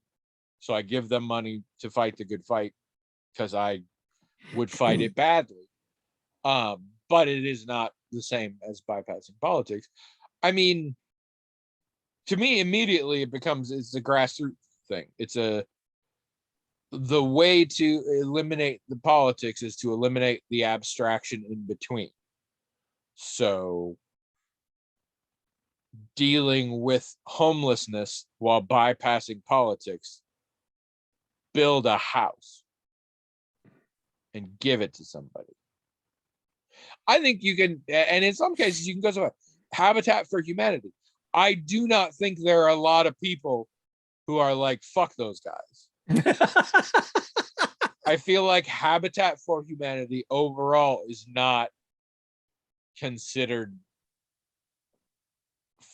So I give them money to fight the good fight because I would fight it badly. But it is not the same as bypassing politics. I mean, to me, immediately it's a grassroots thing. The way to eliminate the politics is to eliminate the abstraction in between. So dealing with homelessness while bypassing politics, build a house and give it to somebody. I think you can, and in some cases you can go to Habitat for Humanity. I do not think there are a lot of people who are like, fuck those guys. I feel like Habitat for Humanity overall is not considered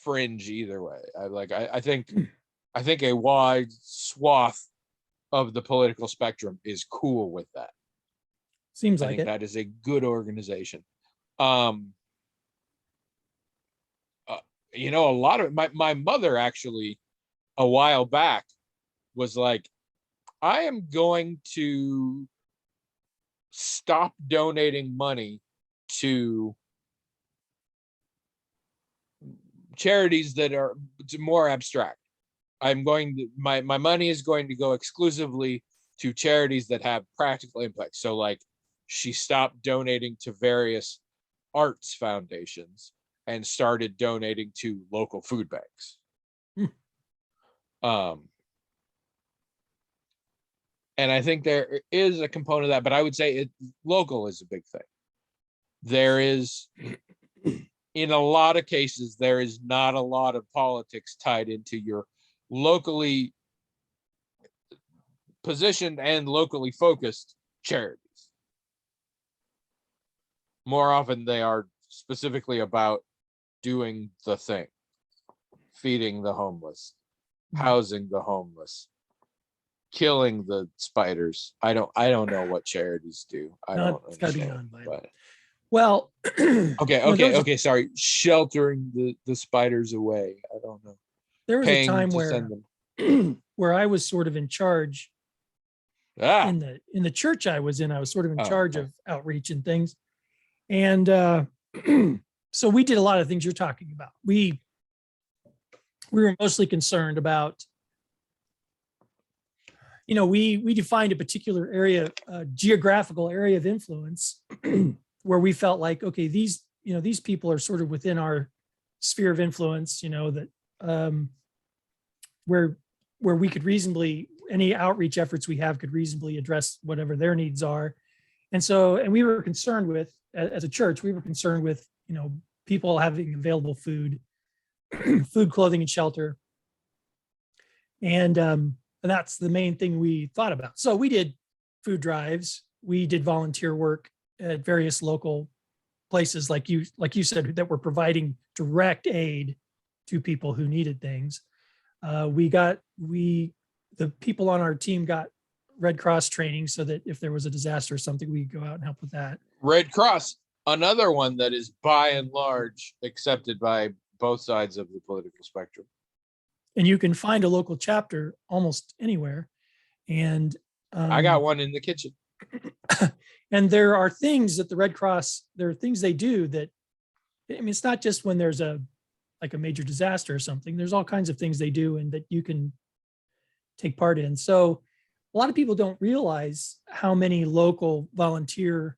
fringe either way. I think a wide swath of the political spectrum is cool with that. Seems I like think it. that is a good organization. A lot of my mother actually a while back was like, I am going to stop donating money to charities that are more abstract. My money is going to go exclusively to charities that have practical impact. So like she stopped donating to various arts foundations and started donating to local food banks. And I think there is a component of that, but I would say local is a big thing. There is, in a lot of cases, there is not a lot of politics tied into your locally positioned and locally focused charities. More often, they are specifically about doing the thing, feeding the homeless, housing the homeless, killing the spiders. I don't know what charities do. I Not, don't it's got to be understand. non-violent. But Well, okay, there was okay. Sorry, sheltering the spiders away. I don't know. there was a Paying time to where send them. where I was sort of in charge Ah. in the church I was in. I was sort of in Oh, charge okay. of outreach and things, and so we did a lot of things you're talking about. We were mostly concerned about, we defined a particular area, geographical area of influence, where we felt like, okay, these people are sort of within our sphere of influence, that um, where we could reasonably, any outreach efforts we have could reasonably address whatever their needs are. And we were concerned with, as a church, we were concerned with, people having available food, food, clothing, and shelter. And that's the main thing we thought about. So we did food drives, we did volunteer work at various local places, like you said, that were providing direct aid to people who needed things. The people on our team got Red Cross training so that if there was a disaster or something, we could go out and help with that. Red Cross, another one that is by and large accepted by both sides of the political spectrum. And you can find a local chapter almost anywhere. And I got one in the kitchen. and there are things that the Red Cross, there are things they do that, I mean, it's not just when there's a major disaster or something. There's all kinds of things they do and that you can take part in. So a lot of people don't realize how many local volunteer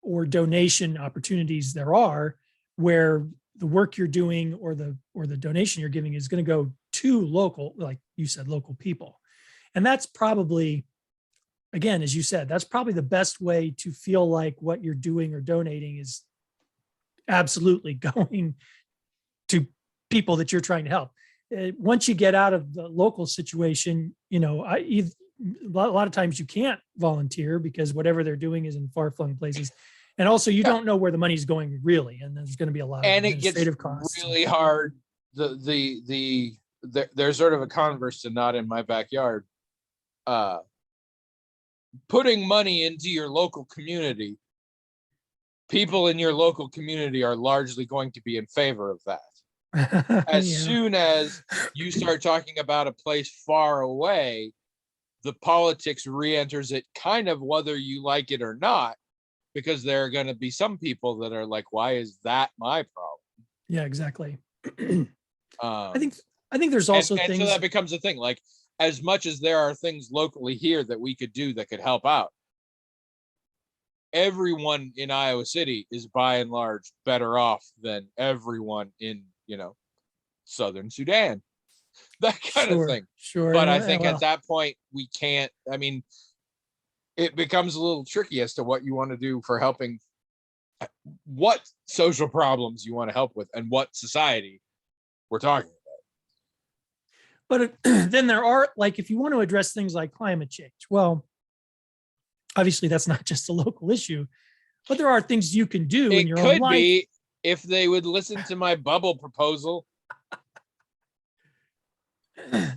or donation opportunities there are, where the work you're doing or the donation you're giving is going to go to local, like you said, local people. And that's probably, again, as you said, that's probably the best way to feel like what you're doing or donating is absolutely going to people that you're trying to help. Once you get out of the local situation, a lot of times you can't volunteer because whatever they're doing is in far-flung places. And also you don't know where the money's going really. And there's going to be a lot of administrative costs. Really hard. There's sort of a converse to not in my backyard. Putting money into your local community, people in your local community are largely going to be in favor of that. As soon as you start talking about a place far away, the politics re-enters it, kind of whether you like it or not, because there are going to be some people that are like, why is that my problem? Yeah, exactly. I think there's also things. So that becomes a thing. Like, as much as there are things locally here that we could do that could help out, everyone in Iowa City is by and large better off than everyone in, Southern Sudan, that kind of thing. Sure. But I think at that point we can't, I mean, it becomes a little tricky as to what you want to do for helping, what social problems you want to help with and what society we're talking about. But then there are, like, if you want to address things like climate change, well, obviously that's not just a local issue, but there are things you can do in your own life. It could be if they would listen to my bubble proposal.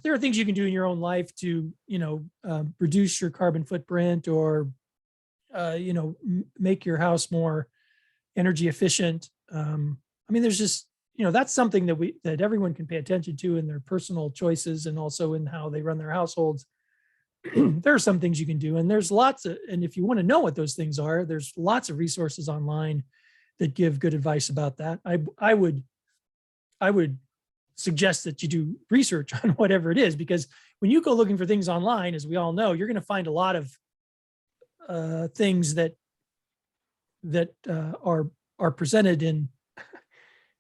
There are things you can do in your own life to, reduce your carbon footprint or, make your house more energy efficient. I mean, there's just, that's something that everyone can pay attention to in their personal choices and also in how they run their households. There are some things you can do, and there's and if you want to know what those things are, there's lots of resources online that give good advice about that. I would suggest that you do research on whatever it is, because when you go looking for things online, as we all know, you're going to find a lot of things that are presented in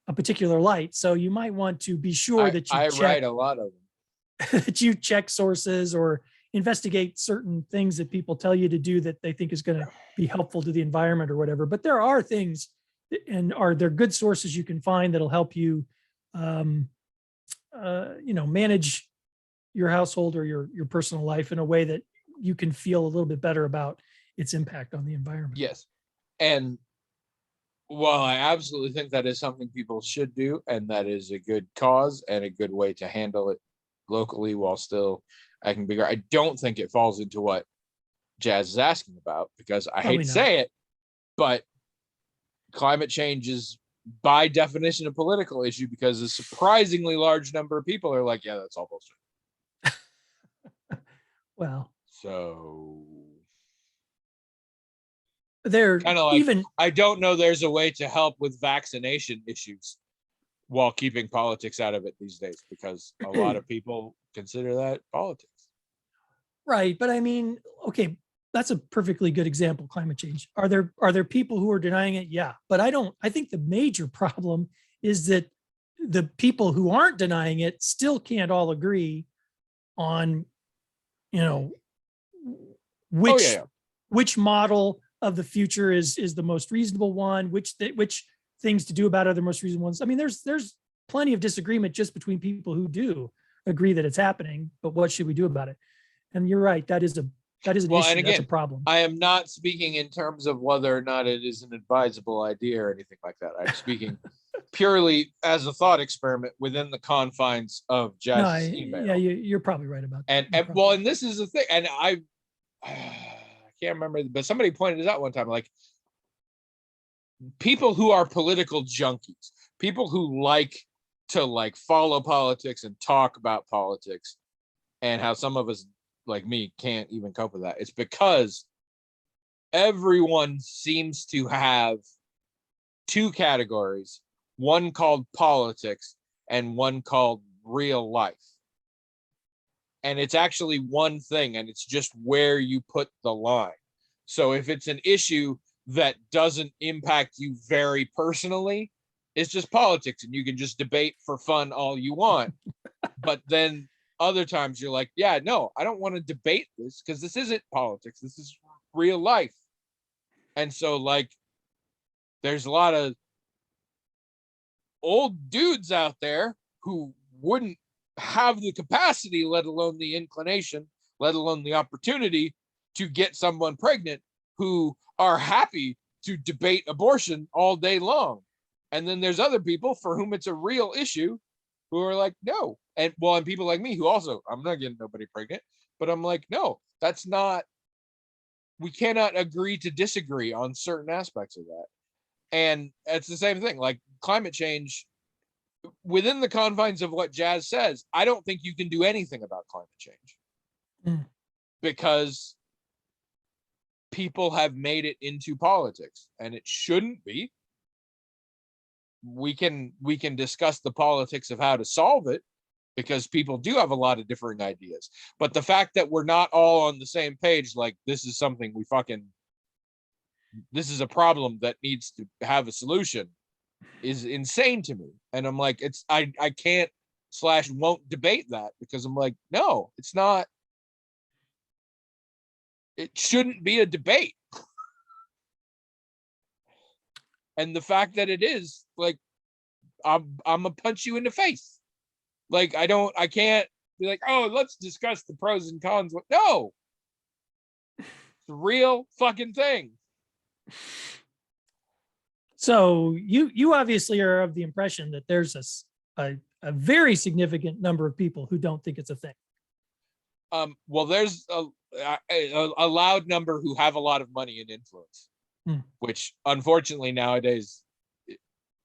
a particular light. So you might want to be sure that you write a lot of them. That you check sources or investigate certain things that people tell you to do that they think is going to be helpful to the environment or whatever. But there are things, and are there good sources you can find that'll help you manage your household or your personal life in a way that you can feel a little bit better about its impact on the environment. Yes. And while I absolutely think that is something people should do, and that is a good cause and a good way to handle it locally while still, I can bigger. I don't think it falls into what Jazz is asking about, because I hate Probably to not. say it, but climate change is by definition a political issue, because a surprisingly large number of people are like, yeah, that's all bullshit. Well, So they're kind of like, even I don't know there's a way to help with vaccination issues while keeping politics out of it these days, because a lot of people consider that politics. right. But I mean, okay, that's a perfectly good example. Climate change. Are there people who are denying it? Yeah, but I think the major problem is that the people who aren't denying it still can't all agree on, you know, Oh which yeah, which model of the future is the most reasonable one, which things to do about are the most reasonable ones. I mean, there's plenty of disagreement just between people who do agree that it's happening, but what should we do about it? And you're right, that is an well, and issue. That's a again, problem. I am not speaking in terms of whether or not it is an advisable idea or anything like that. I'm speaking purely as a thought experiment within the confines of No, Jazz's yeah, email. you're probably right about that. And well, and this is the thing, and I can't remember, but somebody pointed it out one time, like people who are political junkies, people who like to like follow politics and talk about politics, and how some of us like me can't even cope with that. It's because everyone seems to have two categories, one called politics and one called real life. And it's actually one thing, and it's just where you put the line. So if it's an issue that doesn't impact you very personally, it's just politics, and you can just debate for fun all you want. But then other times you're like, yeah, no, I don't want to debate this because this isn't politics. This is real life. And so, like, there's a lot of old dudes out there who wouldn't have the capacity, let alone the inclination, let alone the opportunity to get someone pregnant, who are happy to debate abortion all day long. And then there's other people for whom it's a real issue, who are like, no. And well, and people like me who also, I'm not getting nobody pregnant, but I'm like, no, that's not, we cannot agree to disagree on certain aspects of that. And it's the same thing, like climate change, within the confines of what Jazz says, I don't think you can do anything about climate change. Mm. Because people have made it into politics, and it shouldn't be. We can discuss the politics of how to solve it, because people do have a lot of differing ideas. But the fact that we're not all on the same page, like this is something this is a problem that needs to have a solution, is insane to me. And I'm like, I can't / won't debate that, because I'm like, no, it's not, it shouldn't be a debate. And the fact that it is, like, I'm gonna punch you in the face. Like, I can't be like, oh, let's discuss the pros and cons. No, it's a real fucking thing. So you obviously are of the impression that there's a very significant number of people who don't think it's a thing. Well, there's a loud number who have a lot of money and influence, which unfortunately nowadays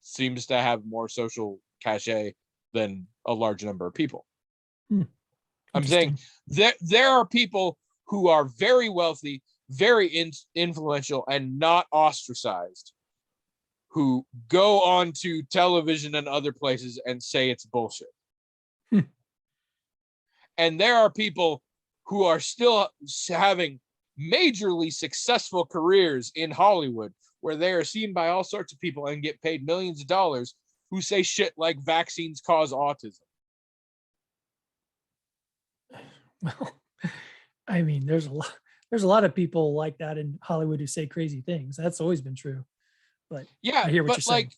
seems to have more social cachet than a large number of people. I'm saying there are people who are very wealthy, very influential, and not ostracized, who go on to television and other places and say it's bullshit. And there are people who are still having majorly successful careers in Hollywood, where they are seen by all sorts of people and get paid millions of dollars, who say shit like vaccines cause autism. Well, I mean, there's a lot of people like that in Hollywood who say crazy things. That's always been true. But Yeah, I hear what you're but saying.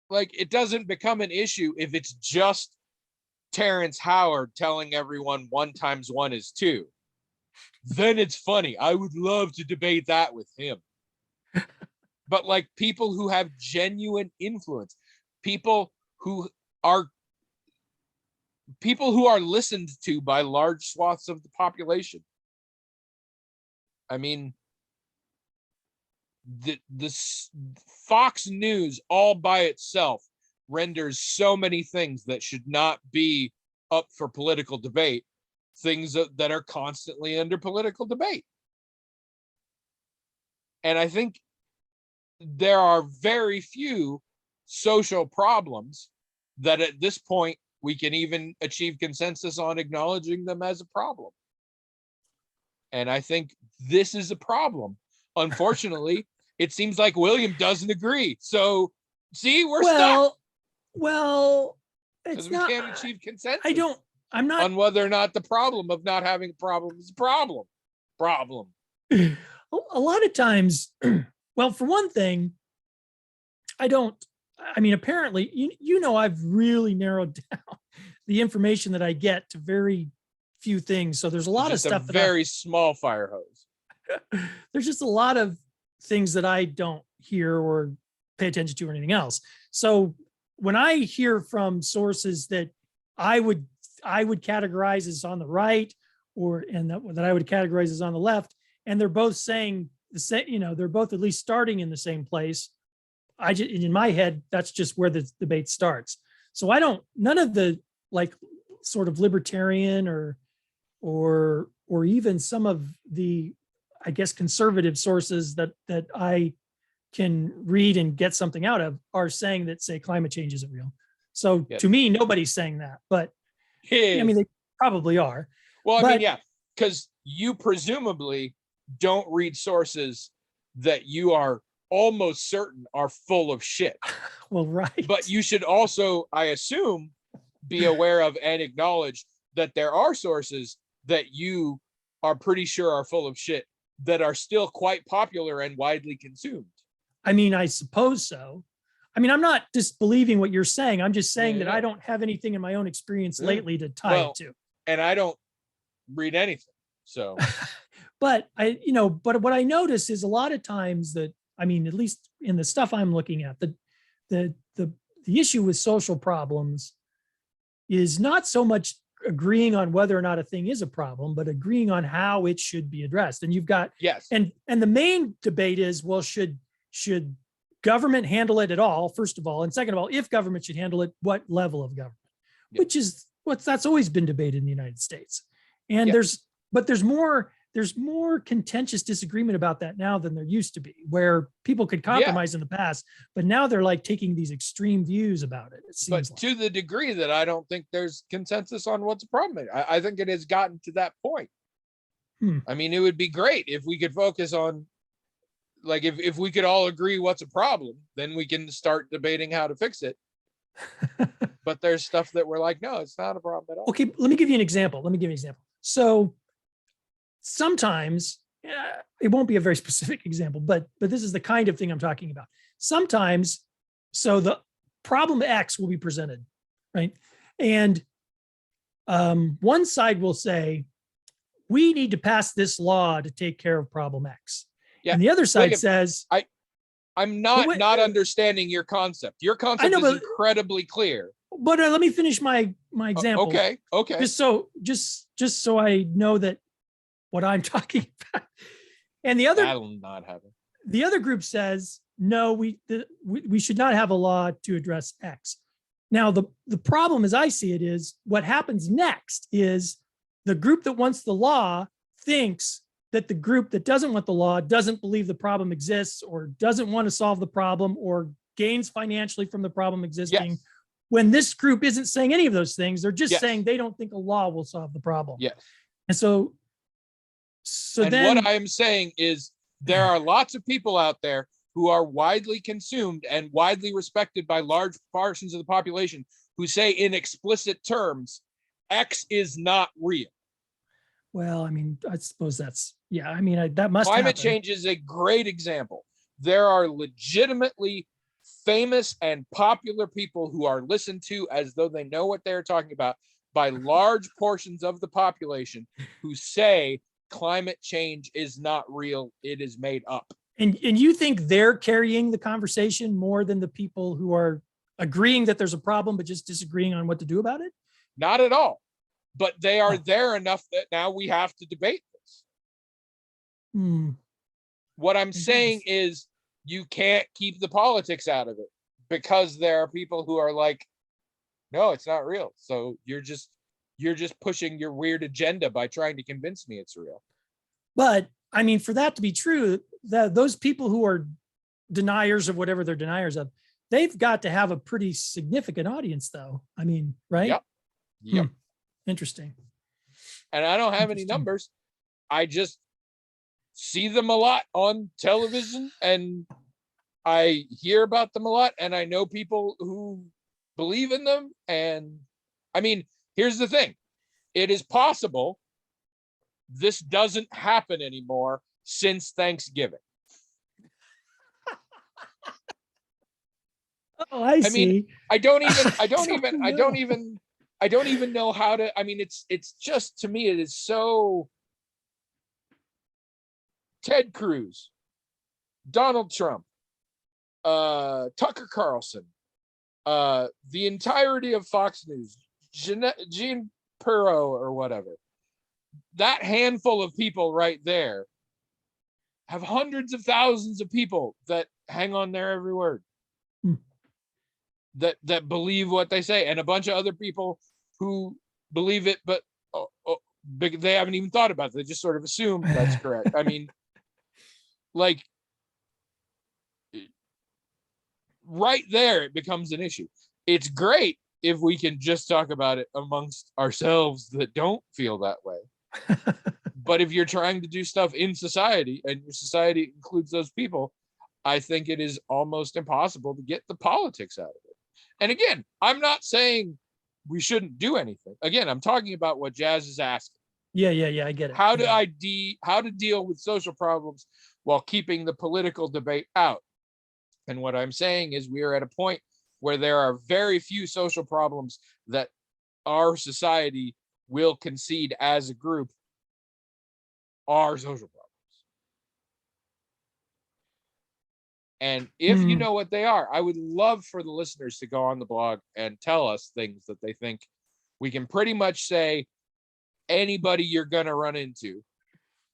like it doesn't become an issue if it's just Terrence Howard telling everyone 1 × 1 is 2. Then it's funny. I would love to debate that with him. But like people who have genuine influence, people who are people who are listened to by large swaths of the population. I mean, the Fox News all by itself renders so many things that should not be up for political debate, things that are constantly under political debate. And I think there are very few social problems that at this point we can even achieve consensus on acknowledging them as a problem. And I think this is a problem. Unfortunately, it seems like William doesn't agree. So see, we're stuck Well, because it's we not. can't achieve consensus I'm not. on whether or not the problem of not having a problem is a problem. A lot of times, well, for one thing, apparently, I've really narrowed down the information that I get to very few things. So there's a lot of stuff that very small fire hose. there's just a lot of things that I don't hear or pay attention to or anything else. So when I hear from sources that I would categorize as on the right, that I would categorize as on the left, and they're both saying the same, they're both at least starting in the same place. In my head, that's just where the debate starts. So none of the like sort of libertarian or even some of the, I guess, conservative sources that I can read and get something out of are saying that, say, climate change isn't real. So to me, nobody's saying that, but I mean, they probably are. Well, I mean, yeah, because you presumably don't read sources that you are almost certain are full of shit. Well, right. But you should also, I assume, be aware of and acknowledge that there are sources that you are pretty sure are full of shit that are still quite popular and widely consumed. I mean, I suppose so. I mean, I'm not disbelieving what you're saying. I'm just saying that I don't have anything in my own experience lately to tie it to. And I don't read anything. So, but but what I notice is a lot of times that, I mean, at least in the stuff I'm looking at, the issue with social problems is not so much agreeing on whether or not a thing is a problem, but agreeing on how it should be addressed. And you've got, yes. And the main debate is, well, should government handle it at all, first of all? And second of all, if government should handle it, what level of government? Yep. Which is that's always been debated in the United States. And yep. there's more contentious disagreement about that now than there used to be, where people could compromise in the past, but now they're like taking these extreme views about it. It seems to the degree that I don't think there's consensus on what's a problem. I think it has gotten to that point. I mean, it would be great if we could focus on, like, if we could all agree what's a problem, then we can start debating how to fix it. But there's stuff that we're like, no, it's not a problem at all. Okay, let me give you an example. So sometimes, it won't be a very specific example, but this is the kind of thing I'm talking about. Sometimes, so the problem X will be presented, right? And one side will say, we need to pass this law to take care of problem X. Yeah. And the other side says, I'm not understanding your concept. Your concept is incredibly clear. But let me finish my example. Okay. Just so I know that what I'm talking about. And the other, that'll not happen. The other group says, no, we should not have a law to address X. Now, the problem as I see it is, what happens next is the group that wants the law thinks that the group that doesn't want the law doesn't believe the problem exists, or doesn't want to solve the problem, or gains financially from the problem existing. Yes. When this group isn't saying any of those things, they're just saying they don't think a law will solve the problem. Yes. And so then what I'm saying is, there are lots of people out there who are widely consumed and widely respected by large portions of the population who say in explicit terms, X is not real. Well, I mean, I suppose that's, I mean, that must Climate change is a great example. There are legitimately famous and popular people who are listened to as though they know what they're talking about by large portions of the population who say climate change is not real, it is made up. And you think they're carrying the conversation more than the people who are agreeing that there's a problem but just disagreeing on what to do about it? Not at all. But they are Oh. there enough that now we have to debate this. Hmm. What I'm saying guess. is you can't keep the politics out of it because there are people who are like, no, it's not real. So you're just pushing your weird agenda by trying to convince me it's real. But I mean, for that to be true, that those people who are deniers of whatever they're deniers of, they've got to have a pretty significant audience, though. I mean, right? Yep. Yep. Interesting. And I don't have any Interesting. numbers. I just see them a lot on television and I hear about them a lot and I know people who believe in them. And I mean, here's the thing. It is possible this doesn't happen anymore since Thanksgiving. Oh, I see. mean, I don't even know how to, I mean, it's just, to me, it is so Ted Cruz, Donald Trump, Tucker Carlson, the entirety of Fox News, Jean Perot or whatever. That handful of people right there have hundreds of thousands of people that hang on their every word. That believe what they say, and a bunch of other people who believe it, but they haven't even thought about it. They just sort of assume that's correct. I mean, like, right there, it becomes an issue. It's great if we can just talk about it amongst ourselves that don't feel that way. But if you're trying to do stuff in society and your society includes those people, I think it is almost impossible to get the politics out of it. And again, I'm not saying we shouldn't do anything. Again, I'm talking about what Jazz is asking. Yeah, I get it. How to deal with social problems while keeping the political debate out. And what I'm saying is we are at a point where there are very few social problems that our society will concede as a group are social problems. And if you know what they are, I would love for the listeners to go on the blog and tell us things that they think. We can pretty much say anybody you're going to run into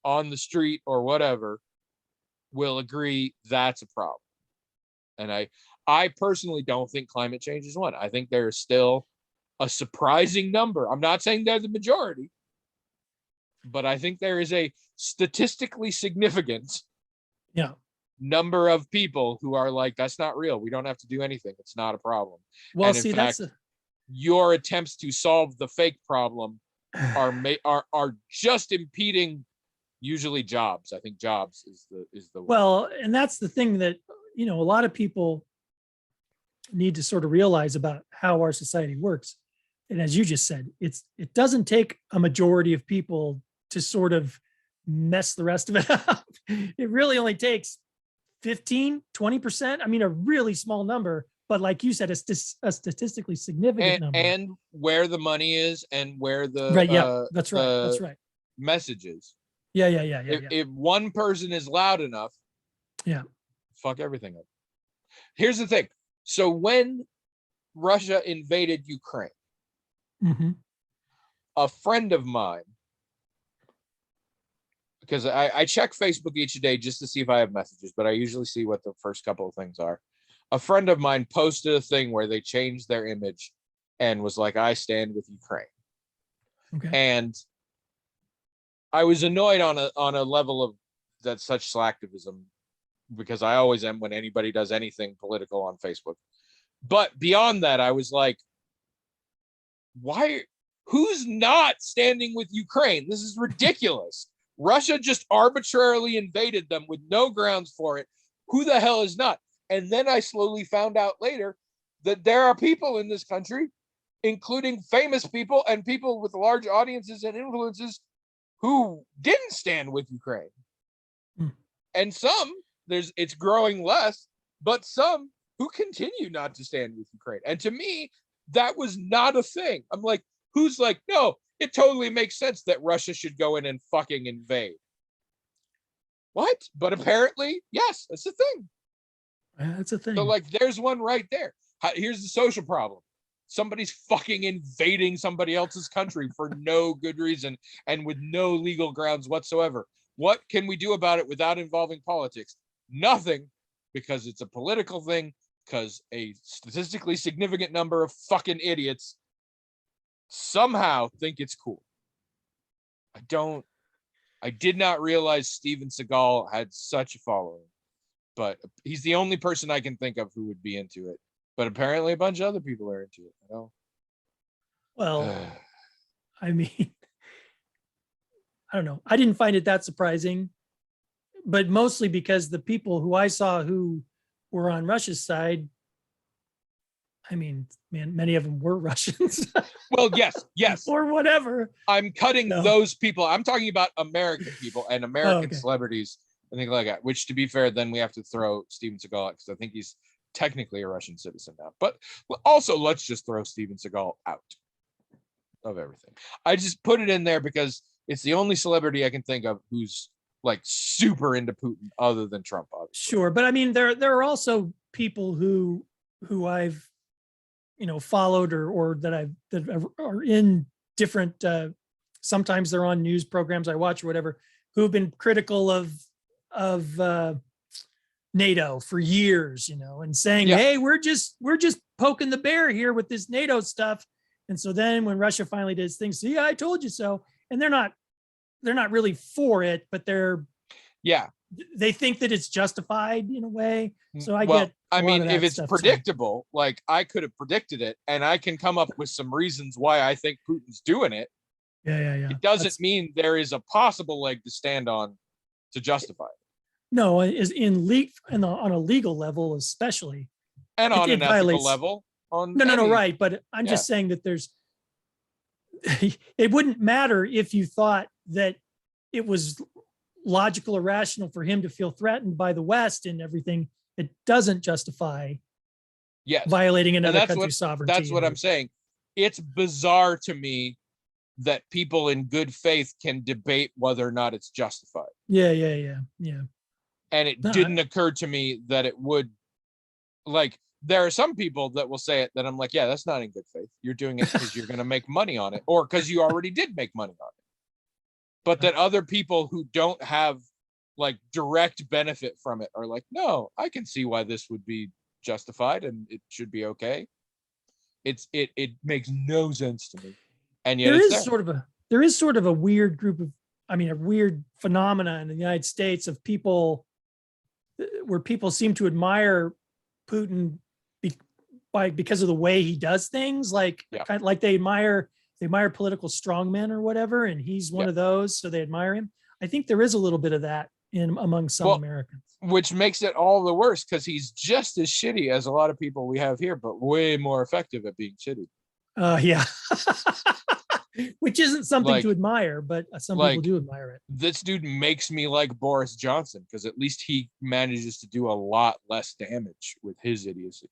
on the street or whatever will agree that's a problem. And I personally don't think climate change is one. I think there is still a surprising number. I'm not saying they're the majority, but I think there is a statistically significant number of people who are like, that's not real. We don't have to do anything. It's not a problem. Well, and in fact, your attempts to solve the fake problem are just impeding usually jobs. I think jobs is the well, and that's the thing that, a lot of people need to sort of realize about how our society works. And as you just said, it doesn't take a majority of people to sort of mess the rest of it up. It really only takes 15, 20%. I mean, a really small number, but like you said, it's a statistically significant number. And where the money is and where the right. Yeah, that's right. That's right. Messages. Yeah. If one person is loud enough, fuck everything up. Here's the thing. So when Russia invaded Ukraine, a friend of mine, because I check Facebook each day just to see if I have messages, but I usually see what the first couple of things are. A friend of mine posted a thing where they changed their image and was like, I stand with Ukraine. Okay. And I was annoyed on a level of that's such slacktivism, because I always am when anybody does anything political on Facebook. But beyond that, I was like, who's not standing with Ukraine? This is ridiculous. Russia just arbitrarily invaded them with no grounds for it. Who the hell is not? And then I slowly found out later that there are people in this country, including famous people and people with large audiences and influences, who didn't stand with Ukraine. And some, it's growing less, but some who continue not to stand with Ukraine. And to me, that was not a thing. I'm like, who's like, no, it totally makes sense that Russia should go in and fucking invade. What? But apparently, yes, that's the thing. That's a thing. So like, there's one right there. Here's the social problem. somebody's fucking invading somebody else's country for no good reason and with no legal grounds whatsoever. What can we do about it without involving politics? Nothing, because it's a political thing, because a statistically significant number of fucking idiots somehow think it's cool. I did not realize Steven Seagal had such a following, but he's the only person I can think of who would be into it. But apparently a bunch of other people are into it. I know. Well, I mean, I don't know. I didn't find it that surprising, but mostly because the people who I saw who were on Russia's side, I mean, man, many of them were Russians. Well, yes. Or whatever. I'm cutting those people. I'm talking about American people and American okay. celebrities and things like that, which, to be fair, then we have to throw Steven Seagal out because I think he's technically a Russian citizen now. But also, let's just throw Steven Seagal out of everything. I just put it in there because it's the only celebrity I can think of who's like super into Putin other than Trump, obviously. Sure. But I mean, there are also people who I've, followed or that are in different, sometimes they're on news programs I watch or whatever, who've been critical of NATO for years, and saying, hey, we're just poking the bear here with this NATO stuff. And so then when Russia finally does things, see, I told you so. And they're not really for it, but they think that it's justified in a way. So I mean, if it's predictable, too. Like I could have predicted it and I can come up with some reasons why I think Putin's doing it. Yeah. It doesn't mean there is a possible leg to stand on to justify it. No, is on a legal level, especially. And on an ethical level. No, right. But I'm just saying that it wouldn't matter if you thought that it was logical or rational for him to feel threatened by the West and everything. It doesn't justify violating another country's sovereignty. That's what I'm saying. It's bizarre to me that people in good faith can debate whether or not it's justified. Yeah. And it didn't occur to me that it would. Like, there are some people that will say it that I'm like, yeah, that's not in good faith. You're doing it because you're going to make money on it, or because you already did make money on it. But that other people who don't have like direct benefit from it are like, no, I can see why this would be justified and it should be okay. It makes no sense to me. And yet there is sort of a weird group of, a weird phenomena in the United States of people where people seem to admire Putin because of the way he does things, like kind of like they admire political strongmen or whatever, and he's one of those, so they admire him. I think there is a little bit of that among some Americans, which makes it all the worse because he's just as shitty as a lot of people we have here, but way more effective at being shitty. Which isn't something to admire, but some people do admire it. This dude makes me like Boris Johnson because at least he manages to do a lot less damage with his idiocy.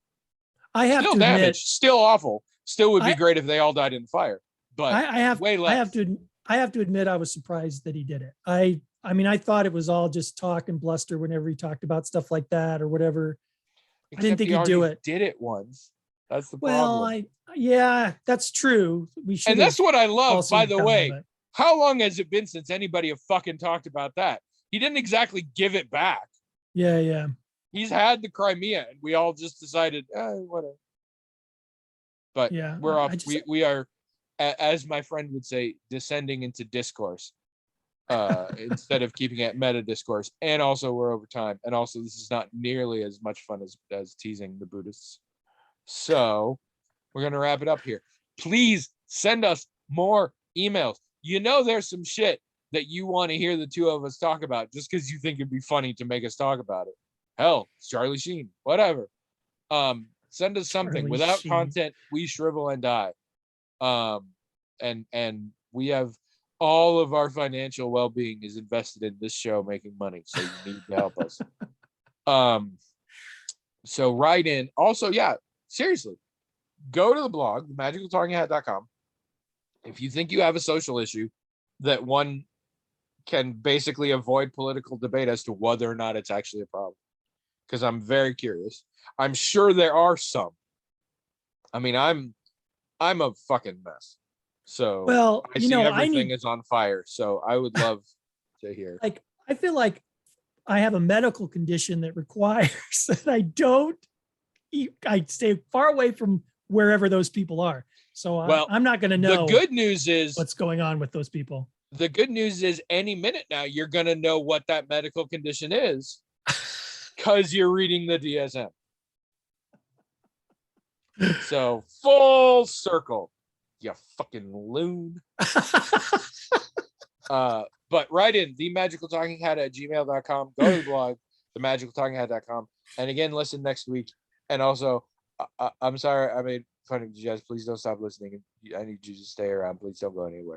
I have to admit, still awful. Still would be great if they all died in fire, but way less. I have to admit, I was surprised that he did it. I thought it was all just talk and bluster whenever he talked about stuff like that or whatever. I didn't think he'd do it. Did it once. That's the problem. Well, that's true. And that's what I love, by the way. How long has it been since anybody have fucking talked about that? He didn't exactly give it back. Yeah. He's had the Crimea, and we all just decided, whatever. But we're off. We are, as my friend would say, descending into discourse instead of keeping it meta discourse. And also, we're over time. And also, this is not nearly as much fun as teasing the Buddhists. So we're going to wrap it up here. Please send us more emails. There's some shit that you want to hear the two of us talk about just because you think it'd be funny to make us talk about it. Hell, it's Charlie Sheen, whatever. Send us something. Charlie Without Sheen. content, we shrivel and die. And we have all of our financial well-being is invested in this show making money. So you need to help us. So write in. Also, seriously, go to the blog, themagicaltalkinghat.com. If you think you have a social issue that one can basically avoid political debate as to whether or not it's actually a problem, because I'm very curious. I'm sure there are some. I'm I'm a fucking mess. So Well, I you see know, I everything need is on fire. So I would love to hear. like I feel like I have a medical condition that requires that I don't eat, I stay far away from wherever those people are. So Well, I'm not going to the know good news is what's going on with those people. any minute now you're gonna know what that medical condition is because you're reading the DSM. So full circle, you fucking loon. But write in themagicaltalkinghat@gmail.com. Go to the blog, themagicaltalkinghat.com. And again, listen next week. And also, I'm sorry I made fun of you guys. Please don't stop listening. I need you to stay around. Please don't go anywhere.